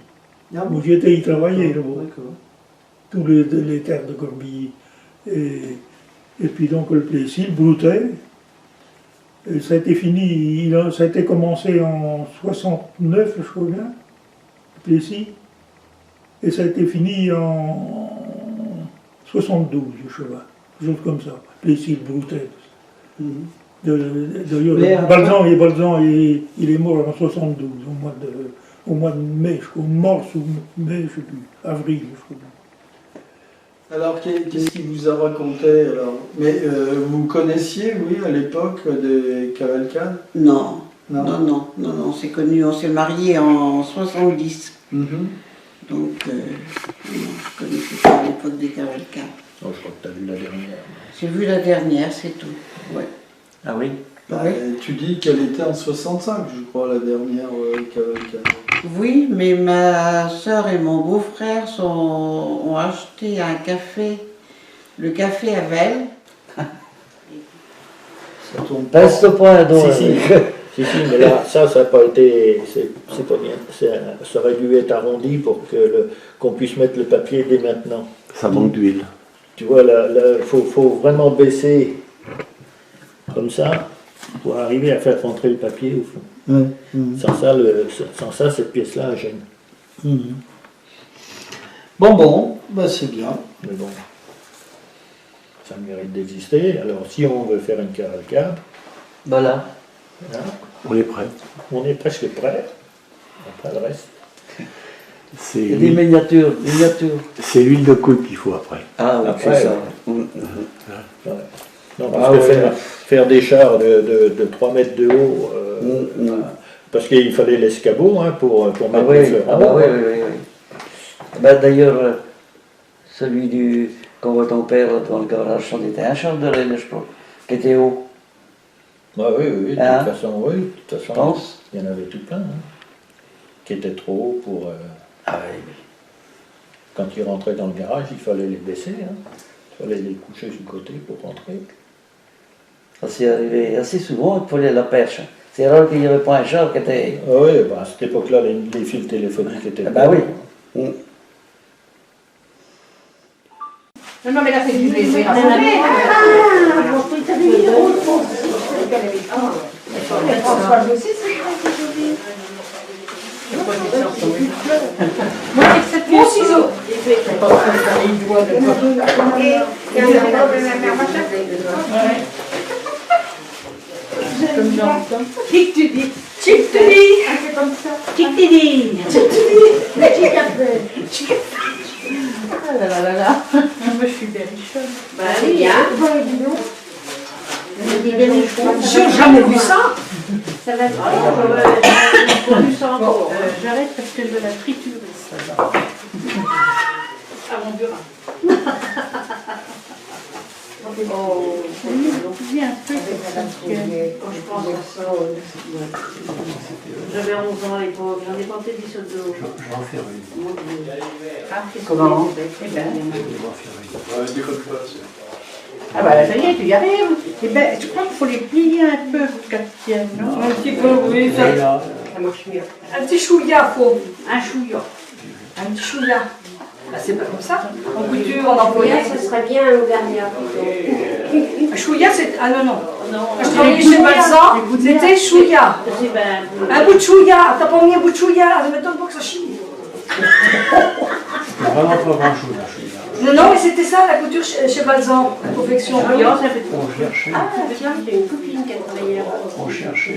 Ah où j'étais y travailler, d'accord. Tous les terres de Corbilly. Et puis donc le Plessis, le Broutet. Et ça a été fini, ça a été commencé en 69, je crois bien. Plessis, et ça a été fini en 72, je sais pas, quelque chose comme ça, Plessis, le Broutet. D'ailleurs, Balzan, il est mort en 72, au mois de mai, je crois, mars ou mai, je ne sais plus, avril, je crois. Alors, qu'est-ce qu'il vous a raconté alors? Mais vous connaissiez, oui, à l'époque, des cavalcades? Non, on s'est connus, on s'est mariés en 70. Donc, je connaissais pas à l'époque des cavalcades. Oh, je crois que tu as vu la dernière. J'ai vu la dernière, c'est tout. Ouais. Ah oui? Tu dis qu'elle était en 65, je crois, la dernière cavalcade. Oui, mais ma soeur et mon beau-frère ont acheté un café, le café à Velle. Ça tourne pas. Reste pas, donc. Si, mais là, ça n'a pas été, c'est pas bien. Ça aurait dû être arrondi pour qu'on puisse mettre le papier dès maintenant. Ça manque d'huile. Tu vois, il faut vraiment baisser comme ça pour arriver à faire rentrer le papier au fond. Sans ça, cette pièce-là gêne. Bon, c'est bien. Mais bon, ça mérite d'exister. Alors, si on veut faire une cavalcade, voilà. Hein, on est prêt. On est presque prêt. Après le reste. Il y a des miniatures. C'est l'huile de coude qu'il faut après. Ah oui, c'est ça. Ouais. Non, parce que faire des chars de 3 mètres de haut, parce qu'il fallait l'escabeau pour mettre les fleurs. Ah bah oui. D'ailleurs, celui qu'on voit ton père dans le garage, c'était un char de laine, je crois, qui était haut. Ah oui, de toute façon, il y en avait tout plein, qui étaient trop hauts pour... Ah oui. Quand ils rentraient dans le garage, il fallait les baisser, il fallait les coucher sur le côté pour rentrer. Ça s'est arrivé assez souvent, il fallait la perche. C'est rare qu'il n'y avait pas un char qui était... Ah oui, à cette époque-là, les fils téléphoniques étaient... Ah oui. Non, mais là, c'est du plaisir. Mon ciseau. Qui tu dis? Chic te dis. C'est comme ça. Chic te dis. Ah là là. Moi je suis berrichonne. Bah oui, hein. J'ai jamais vu ça. Ça va être j'arrête parce que je veux la triturer. Avant du rat. Oh, je un truc quand je pense à ça. J'avais 11 ans à l'époque, j'en ai planté 10 autres d'eau. J'en fais une. Comment? Ah bah ça y est, tu y arrives. Eh ben, je crois qu'il faut les plier un peu pour qu'elles tiennent, non? Un petit peu, oui. Un petit chouïa, faut. Un chouïa. Un petit chouïa. Bah, c'est pas comme ça. En couture, en employé. Ça serait bien un dernier. Un chouïa, c'est... Ah non. Quand je travaillais chez Balzan, c'était chouïa. Un bout de chouïa. T'as pas mis un bout de chouïa, ça m'étonne pas que ça chie. Vraiment pas grand-chose. Non, mais c'était ça la couture chez Balzan, la confection. Ah, tiens, j'ai une copine qui a travaillé là-bas.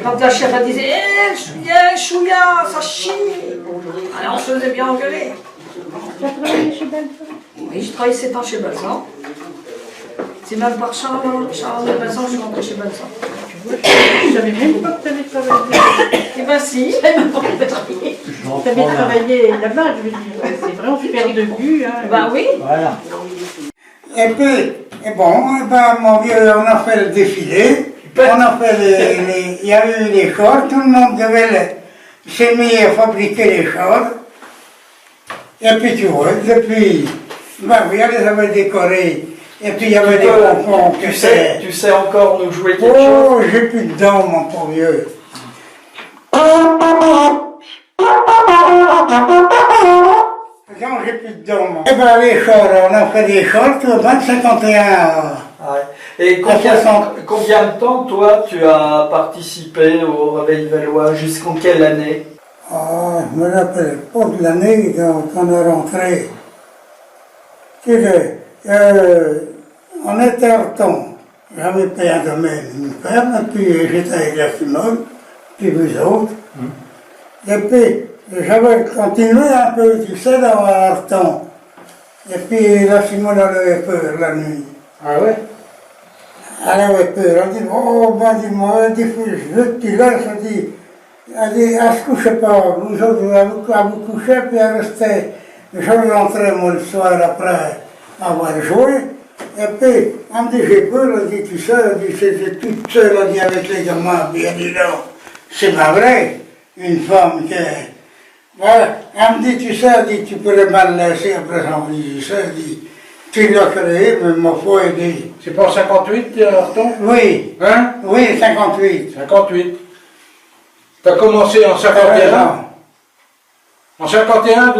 Quand la chef elle disait chouïa, ça chie. Alors on se faisait bien engueuler. Tu as travaillé chez Balzan? Oui, j'ai travaillé 7 ans chez Balzan. C'est même par Charles de Balzan que je suis rentrée chez Balzan. Je savais même pas que tu avais travaillé. Eh ben si, je savais même pas que tu avais travaillé. Tu avais travaillé là-bas, je veux dire. C'est vraiment faire de vue. Hein. Bah oui. Voilà. Et puis, et bon, mon vieux, on a fait le défilé. On a fait il y a eu les chars, tout le monde devait s'est mis à fabriquer les chars. Et puis tu vois, depuis, ben oui, on les avait décorés. Et puis il y avait des bonbons. Tu sais encore nous jouer quelque chose? Oh, j'ai plus de dents, mon pauvre vieux. Non, j'ai plus de dents, moi. Et ben les chars, on a fait des chars, tout le monde, 51. Et combien de temps, toi, tu as participé au Réveil Vellois? Jusqu'en quelle année? Ah, je me rappelle pas de l'année quand on est rentré. Tu sais, on était à Arton. J'avais payé un domaine, une ferme, et puis j'étais avec la Simone, puis vous autres. Et puis, j'avais continué un peu, tu sais, dans Arton. Et puis la Simone, elle avait peur la nuit. Ah ouais? Elle avait peur. Elle dit, oh, ben dis-moi, elle dit, je veux que tu laisses. Elle dit, elle se couchait pas. Vous autres, elle vous couchez, puis elle restait. Je rentrais, moi, le soir après avoir joué. Et puis, elle me dit, j'ai peur. Elle dit, tu sais, elle dit, c'était toute seule, elle dit, avec les gamins. Puis elle dit, non, c'est pas vrai. Une femme qui est... Voilà. Elle me dit, tu sais, elle dit, tu peux le mal laisser à présent. Elle dit, je sais, elle dit, tu l'as créé, mais ma foi, elle dit... C'est pas en 58, Arton? Oui. Hein? Oui, 58. 58. T'as commencé en 51? En 51,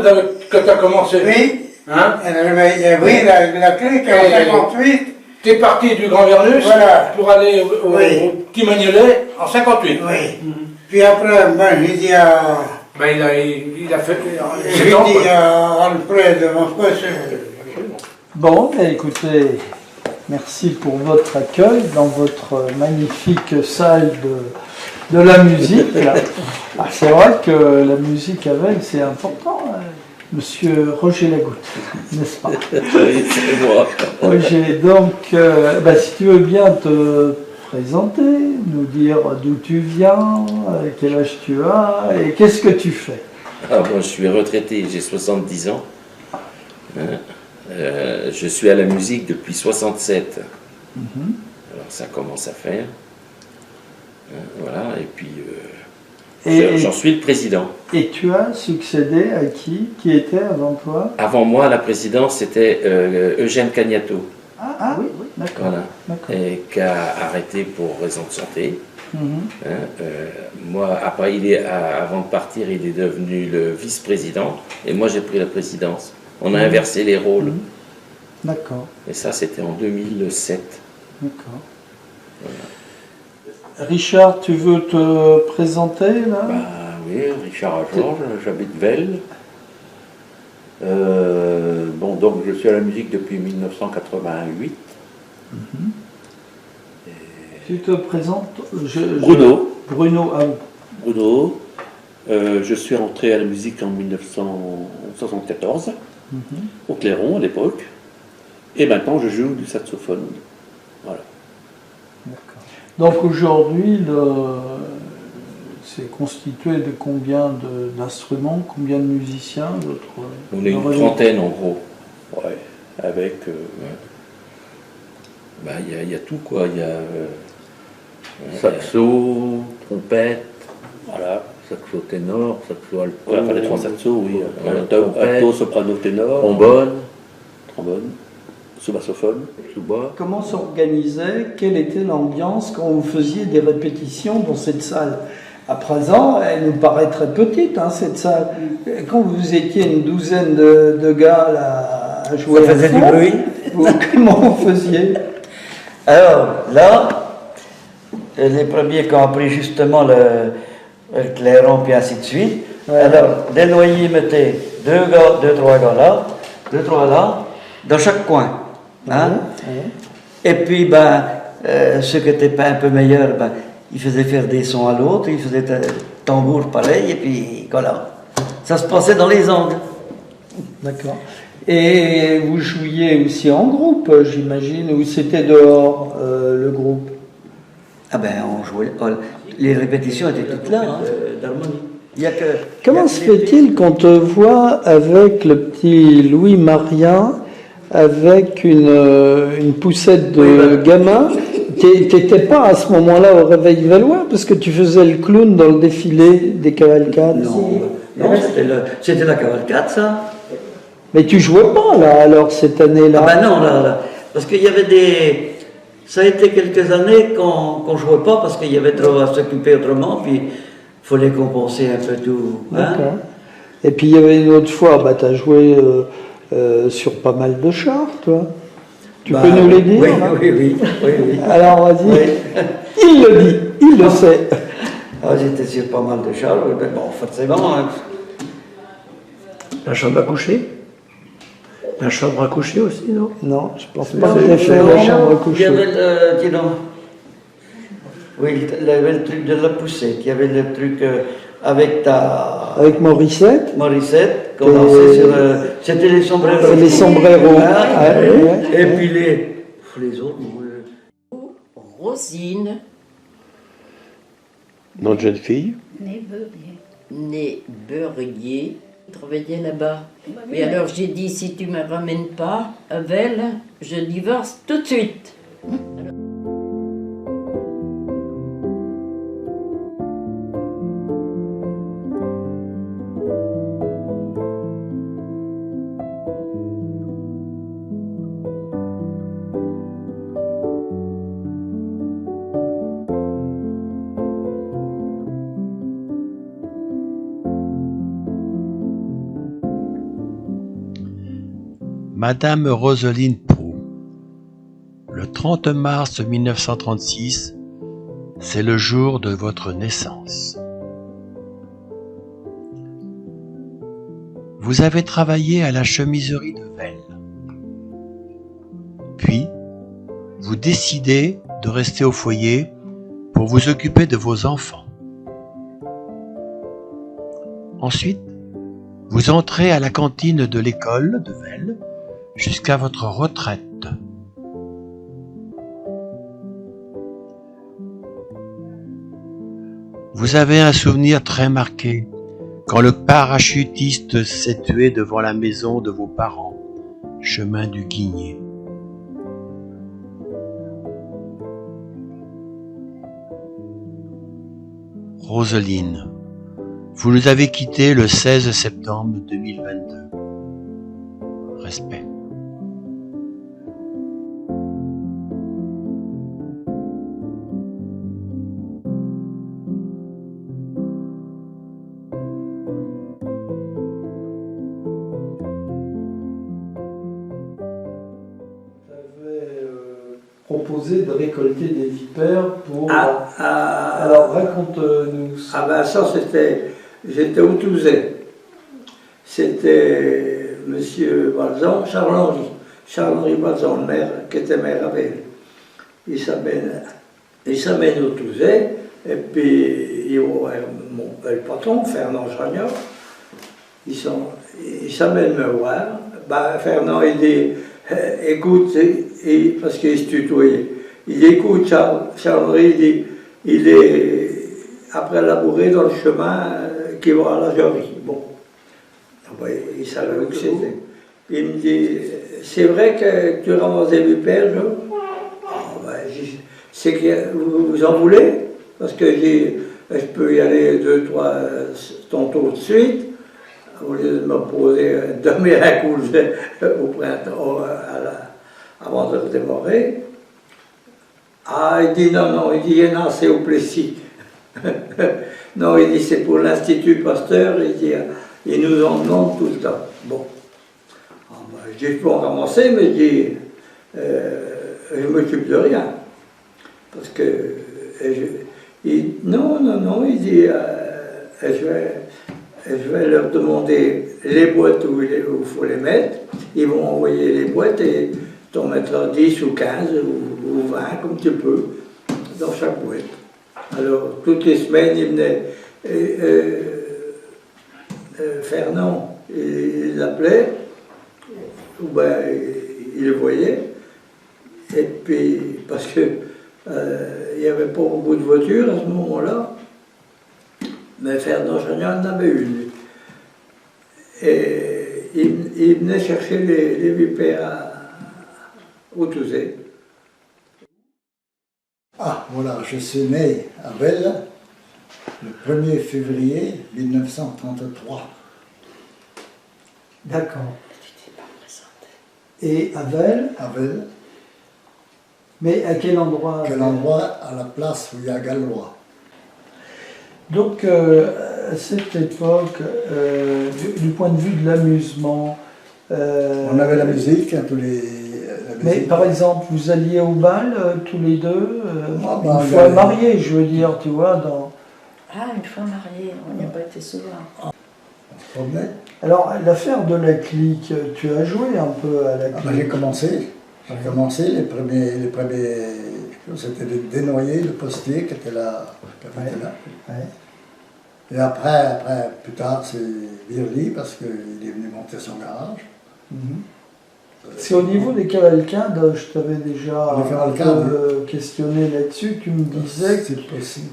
que t'as commencé? Oui. Hein? Oui, la clé, en 58. T'es parti du Grand Vernus voilà. Pour aller au Petit Magnolet en 58. Oui. Puis après, ben, j'ai dit à... Ben, il a fait... J'ai dit à Alfred, mon frère, Bon, ben, écoutez, merci pour votre accueil dans votre magnifique salle de la musique. Ah, c'est vrai que la musique avec, c'est important. Hein. Monsieur Roger Lagoutte, n'est-ce pas? Oui, c'est moi. Roger, donc, si tu veux bien te présenter, nous dire d'où tu viens, quel âge tu as et qu'est-ce que tu fais? Ah, moi, je suis retraité, j'ai 70 ans. Je suis à la musique depuis 67. Alors ça commence à faire. Voilà, et puis j'en suis le président. Et tu as succédé à qui? Qui était avant toi? Avant moi, la présidence, c'était Eugène Cagnato. Oui, d'accord. Voilà. Et qui a arrêté pour raison de santé. Moi, après, avant de partir, il est devenu le vice-président. Et moi, j'ai pris la présidence. On a inversé les rôles. D'accord. Et ça, c'était en 2007. D'accord. Voilà. Richard, tu veux te présenter là? Oui, Richard Georges, j'habite Velle. Bon, donc je suis à la musique depuis 1988. Tu te présentes? Bruno. Bruno, ah oui. Bruno. Je suis rentré à la musique en 1974, au Clairon à l'époque. Et maintenant, je joue du saxophone. Voilà. D'accord. Donc aujourd'hui, c'est constitué de combien d'instruments, combien de musiciens? On est une trentaine en gros. Ouais, avec... Il y a tout quoi. Il y a saxo, trompette, voilà, saxo ténor, saxo alto. Voilà, enfin, les trois saxos, oui. Alto, soprano, ténor. Trombone. Sous-bassophone, sous-bas. Comment s'organisait, quelle était l'ambiance quand vous faisiez des répétitions dans cette salle? À présent, elle nous paraît très petite, hein, cette salle. Quand vous étiez une douzaine de gars là, à jouer, ça faisait du bruit. Comment vous faisiez? Alors là, les premiers qui ont appris justement le clairon puis ainsi de suite. Ouais. Alors, des noyers mettaient deux, trois gars là, deux, trois là, dans chaque coin. Hein? Et puis, ceux qui n'étaient pas un peu meilleurs, ils faisaient faire des sons à l'autre, ils faisaient tambour pareil, et puis voilà. Ça se passait dans les angles. D'accord. Et vous jouiez aussi en groupe, j'imagine, ou c'était dehors le groupe? Ah ben, on jouait. Les répétitions étaient toutes là, hein, d'harmonie. Il y a que. Comment se fait-il qu'on te voit avec le petit Louis Maria, avec une poussette de gamin? T'étais pas à ce moment-là au Réveil Valois, parce que tu faisais le clown dans le défilé des cavalcades. Non, c'était la cavalcade, ça. Mais tu jouais pas, là, alors, cette année-là? Ah ben non, là. Parce qu'il y avait des... Ça a été quelques années qu'on ne jouait pas, parce qu'il y avait trop à s'occuper autrement, puis il fallait compenser un peu tout. Hein? D'accord. Et puis il y avait une autre fois, tu as joué sur pas mal de chars, toi. Tu peux nous les dire? Oui. Alors vas-y. Oui. Il le dit, il le sait. Ah, j'étais sur pas mal de chars, bon, forcément. Hein. La chambre à coucher? La chambre à coucher aussi, non? Non, je pense pas que tu aies fait la chambre à coucher. Il y avait il y avait le truc de la poussette, il y avait le truc avec ta... Avec Morissette. Morissette, commençait sur... c'était les sombreros. Les sombreros. Et puis les autres... Rosine. Nom de jeune fille? Né Beurrier. Travaillait là-bas. Et alors j'ai dit, si tu me ramènes pas à Velle, je divorce tout de suite. Madame Roseline Proulx, le 30 mars 1936, c'est le jour de votre naissance. Vous avez travaillé à la chemiserie de Velle. Puis, vous décidez de rester au foyer pour vous occuper de vos enfants. Ensuite, vous entrez à la cantine de l'école de Velle jusqu'à votre retraite. Vous avez un souvenir très marqué quand le parachutiste s'est tué devant la maison de vos parents, chemin du Guigné. Roseline, vous nous avez quittés le 16 septembre 2022. Respect. Proposé de récolter des vipères pour... Alors raconte-nous ça. Ah ben ça j'étais au Touzet. C'était monsieur Balzan, Charles-Henri Balzan, le maire, qui était maire à Velle. Il s'amène au Touzet, et puis le patron, Fernand Chagnard, il s'amène me voir. Ben, Fernand, il dit, écoute, parce qu'il se tutoyait, il écoute Charles-Henri, il est après labourer dans le chemin qui va à la Jorie. Bon, il savait où c'était. Il me dit, c'est vrai que tu ramasses des vipères, c'est que vous en voulez? Parce que je peux y aller 2-3 tantôt de suite, au lieu de me poser, dormir un coup au printemps, avant de redémarrer. Ah, il dit non, il dit il y en a assez au Plessis. Non, il dit c'est pour l'Institut Pasteur, il dit ils nous en demandent tout le temps. Bon. Je dis je peux en ramasser, mais je dis je ne m'occupe de rien. Parce que non, il dit je vais leur demander les boîtes où il faut les mettre, ils vont envoyer les boîtes et t'en mettras 10 ou 15 ou 20 comme tu peux dans chaque boîte. Alors toutes les semaines il venait, Fernand il l'appelait, ou il le voyait, et puis parce que il n'y avait pas beaucoup de voitures à ce moment-là, mais faire d'enseignant, il en avait une. Et il venait chercher les vipères au Touzé. Ah, voilà, je suis né à Velle le 1er février 1933. D'accord. Et à Velle? À Velle. Mais à quel endroit? Quel endroit? À la place où il y a Gallois. Donc, à cette époque, du point de vue de l'amusement... on avait la musique, tous les... Mais par exemple, vous alliez au bal tous les deux, bah, une fois mariés, je veux dire, tu vois, dans... Ah, une fois mariés, on n'y a pas été souvent. Alors, l'affaire de la clique, tu as joué un peu à la clique? J'ai commencé, les premiers c'était le Desnoyers, le postier qui était là. Et après, plus tard, c'est Virly, parce qu'il est venu monter son garage. C'est au niveau des cavalcades, je t'avais déjà un peu questionné là-dessus, tu me disais que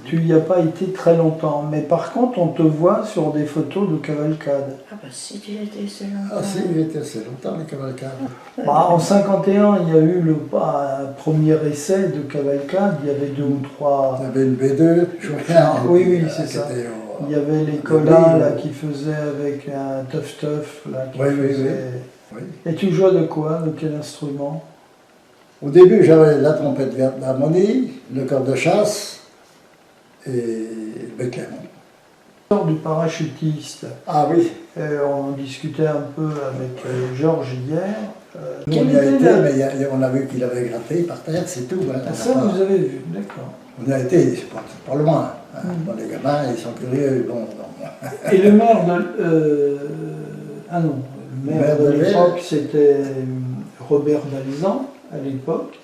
tu n'y as pas été très longtemps, mais par contre on te voit sur des photos de cavalcades. Ah bah si, tu y étais assez longtemps. Ah si, il était assez longtemps les cavalcades. Bah, en 51, il y a eu un premier essai de cavalcade, il y avait 2 ou 3... Il y avait une B2, je crois. Oui, c'est ça. Il y avait les collins là, qui faisaient avec un teuf-teuf. Oui. Et tu jouais de quoi? De quel instrument? Au début, j'avais la trompette verte d'harmonie, le corps de chasse et le béclem. Du parachutiste. Ah oui. On discutait un peu avec Georges hier. Nous, on y a été, mais on a vu qu'il avait gratté par terre, c'est tout. Hein, ça, vous avez vu, d'accord. On y a été, c'est pas loin. Hein. Bon, les gamins, ils sont curieux. Bon. Et le maire de... ah non. Le maire de l'époque, c'était Robert Balzan, à l'époque.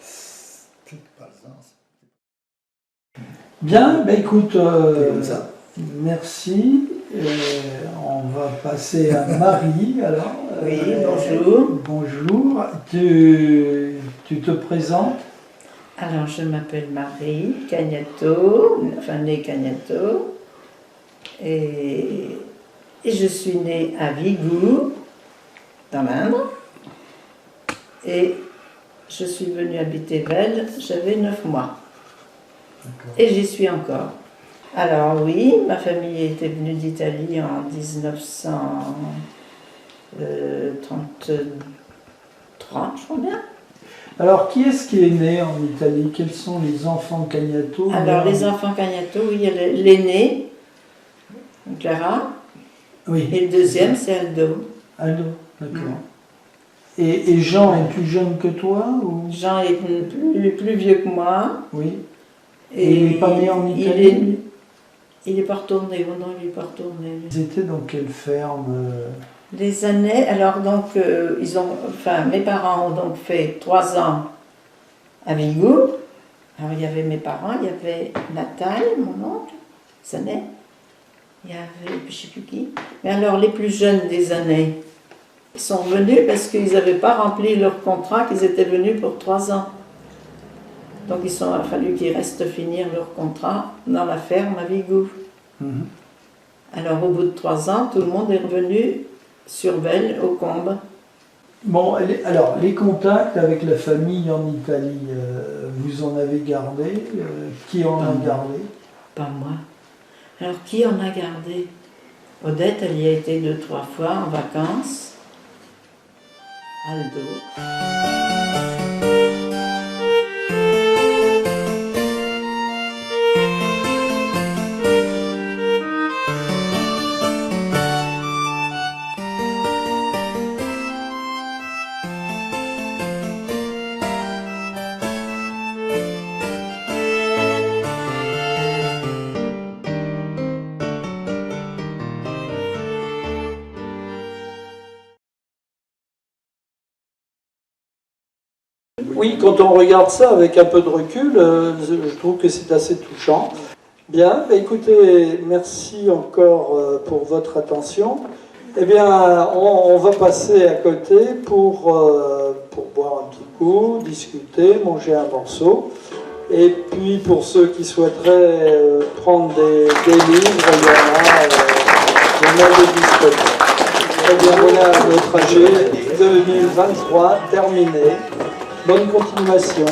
Bien, ben écoute, merci. On va passer à Marie, alors. Oui, bonjour. Bonjour. Tu te présentes? Alors, je m'appelle Marie Cagnato, enfin née Cagnato, et je suis née à Vigoux, dans l'Indre, et je suis venue habiter Velle, j'avais 9 mois. Et j'y suis encore. Alors oui, ma famille était venue d'Italie en 1933, je crois bien. Alors, qui est-ce qui est né en Italie? Quels sont les enfants Cagnato? Alors, les enfants Cagnato, oui, il y a l'aîné, Clara, oui, et le deuxième, c'est Aldo. Aldo, d'accord. Et Jean est plus jeune que toi ou... Jean est plus vieux que moi. Oui. Et il n'est pas né en Italie? Il n'est pas retourné, oh non, il n'est pas retourné. Ils étaient dans quelle ferme? Les années, alors donc, mes parents ont donc fait 3 ans à Vigoux. Alors il y avait mes parents, il y avait Nathalie, mon oncle, Sanet, il y avait, je ne sais plus qui. Mais alors les plus jeunes des années, ils sont venus parce qu'ils n'avaient pas rempli leur contrat, qu'ils étaient venus pour 3 ans. Donc il a fallu qu'ils restent finir leur contrat dans la ferme à Vigoux. Alors au bout de 3 ans, tout le monde est revenu sur Velle, au Combe. Bon, alors les contacts avec la famille en Italie, vous en avez gardé? Qui en a gardé? Pas moi. Alors qui en a gardé? Odette, elle y a été 2-3 fois en vacances. Aldo. Oui, quand on regarde ça avec un peu de recul, je trouve que c'est assez touchant. Bien, bah écoutez, merci encore pour votre attention. Eh bien, on va passer à côté pour boire un petit coup, discuter, manger un morceau. Et puis pour ceux qui souhaiteraient prendre des livres, il y en a des disponibles. Très bien, voilà le trajet 2023 terminé. Bonne continuation.